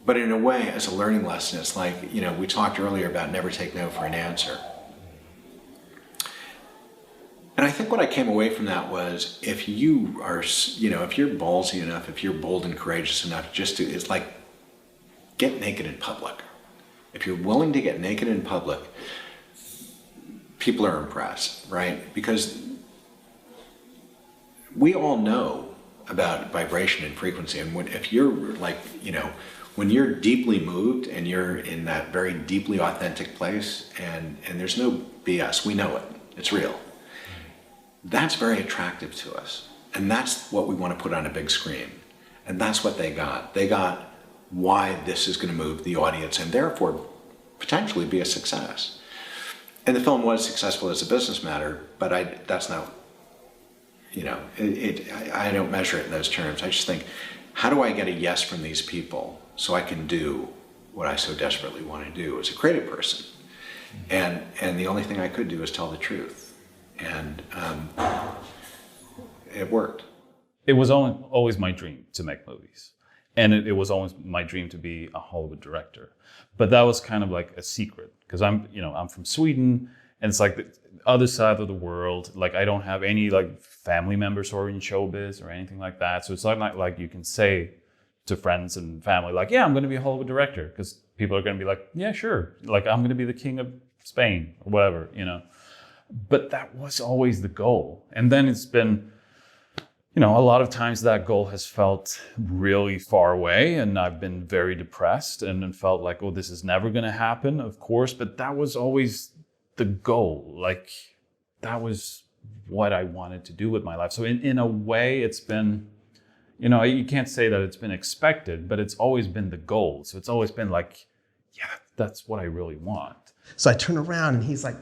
but in a way, as a learning lesson, it's like, we talked earlier about never take no for an answer. And I think what I came away from that was, if you are, if you're ballsy enough, if you're bold and courageous enough, it's like, get naked in public. If you're willing to get naked in public, people are impressed, right? Because we all know about vibration and frequency, and if you're like, when you're deeply moved and you're in that very deeply authentic place, and there's no BS, we know it, it's real. That's very attractive to us. And that's what we want to put on a big screen. And that's what they got. They got why this is going to move the audience and therefore potentially be a success. And the film was successful as a business matter, but that's not, I don't measure it in those terms. I just think, how do I get a yes from these people so I can do what I so desperately want to do as a creative person? And the only thing I could do is tell the truth. And it worked. It was always my dream to make movies. And it was always my dream to be a Hollywood director. But that was kind of like a secret, because I'm from Sweden, and it's like the other side of the world. Like, I don't have any like family members who are in showbiz or anything like that. So it's not like you can say to friends and family, like, yeah, I'm going to be a Hollywood director, because people are going to be like, yeah, sure. Like, I'm going to be the king of Spain or whatever, But that was always the goal. And then it's been, a lot of times that goal has felt really far away, and I've been very depressed and felt like, oh, this is never going to happen, of course. But that was always the goal. Like, that was what I wanted to do with my life. So in a way, it's been, you can't say that it's been expected, but it's always been the goal. So it's always been like, yeah, that's what I really want. So I turn around and he's like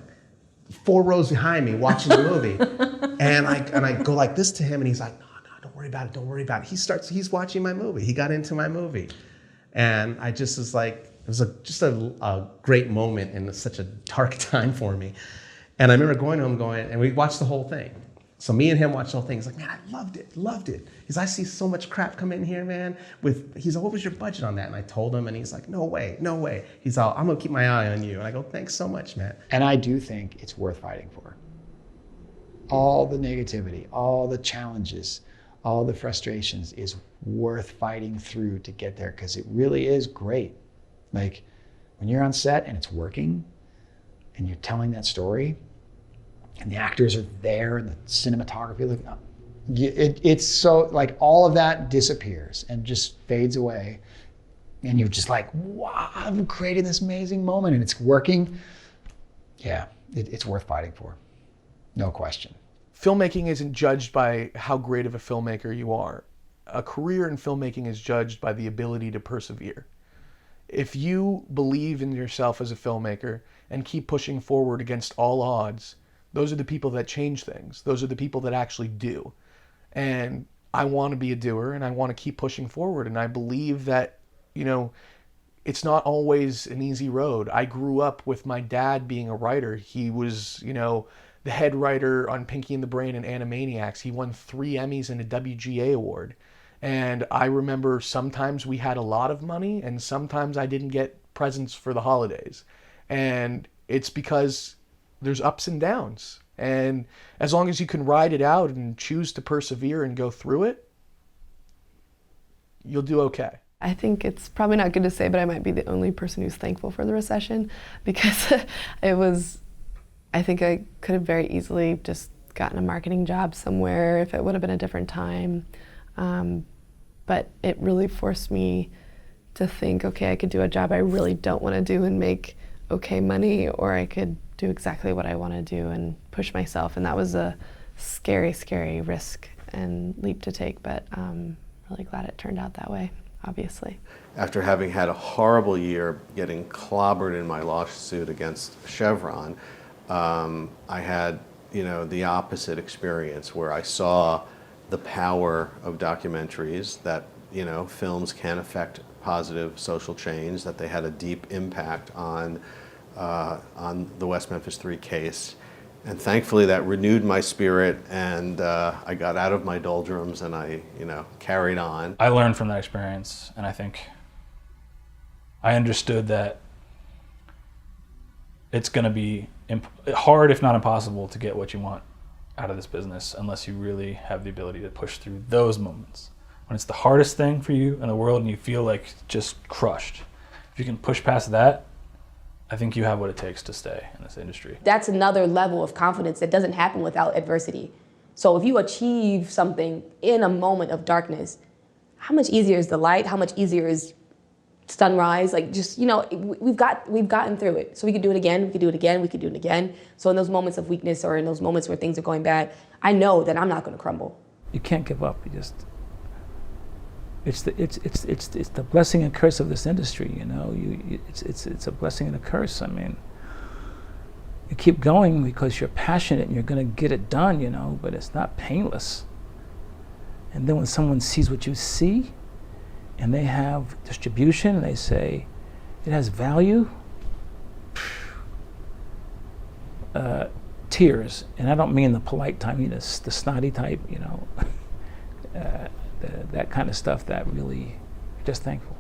4 rows behind me watching the movie. and I go like this to him, and he's like, no, don't worry about it. He's watching my movie. He got into my movie. And I just was like, it was just a great moment in such a dark time for me. And I remember going to him and we watched the whole thing. So me and him watched the whole thing. He's like, man, I loved it. He's, I see so much crap come in here, man. He's like, what was your budget on that? And I told him, and he's like, no way. He's all, I'm gonna keep my eye on you. And I go, thanks so much, man. And I do think it's worth fighting for. All the negativity, all the challenges, all the frustrations is worth fighting through to get there, because it really is great. Like when you're on set and it's working and you're telling that story and the actors are there and the cinematography, it's so, like, all of that disappears and just fades away. And you're just like, wow, I'm creating this amazing moment and it's working. Yeah, it's worth fighting for. No question. Filmmaking isn't judged by how great of a filmmaker you are. A career in filmmaking is judged by the ability to persevere. If you believe in yourself as a filmmaker and keep pushing forward against all odds, those are the people that change things. Those are the people that actually do. And I want to be a doer, and I want to keep pushing forward. And I believe that, you know, it's not always an easy road. I grew up with my dad being a writer. He was, you know, the head writer on Pinky and the Brain and Animaniacs. He won 3 Emmys and a WGA award. And I remember sometimes we had a lot of money and sometimes I didn't get presents for the holidays. And it's because there's ups and downs. And as long as you can ride it out and choose to persevere and go through it, you'll do okay. I think it's probably not good to say, but I might be the only person who's thankful for the recession, because I think I could have very easily just gotten a marketing job somewhere if it would have been a different time. But it really forced me to think, okay, I could do a job I really don't want to do and make okay money, or I could do exactly what I want to do and push myself. And that was a scary, scary risk and leap to take, but I'm really glad it turned out that way, obviously. After having had a horrible year getting clobbered in my lawsuit against Chevron, I had, you know, the opposite experience where I saw the power of documentaries, that, you know, films can affect positive social change, that they had a deep impact on the West Memphis 3 case. And thankfully that renewed my spirit, and I got out of my doldrums and I, you know, carried on. I learned from that experience, and I think I understood that it's going to be hard, if not impossible, to get what you want out of this business unless you really have the ability to push through those moments. When it's the hardest thing for you in the world and you feel like just crushed, if you can push past that, I think you have what it takes to stay in this industry. That's another level of confidence that doesn't happen without adversity. So if you achieve something in a moment of darkness, how much easier is the light? How much easier is sunrise? Like, just, you know, we've gotten through it. So we could do it again, we could do it again, we could do it again. So in those moments of weakness or in those moments where things are going bad, I know that I'm not going to crumble. You can't give up. You just, it's the blessing and curse of this industry, you know. It's a blessing and a curse. I mean, you keep going because you're passionate and you're going to get it done, you know, but it's not painless. And then when someone sees what you see, and they have distribution, and they say it has value, tears. And I don't mean the polite type, I mean the snotty type, you know, that kind of stuff that really, just thankful.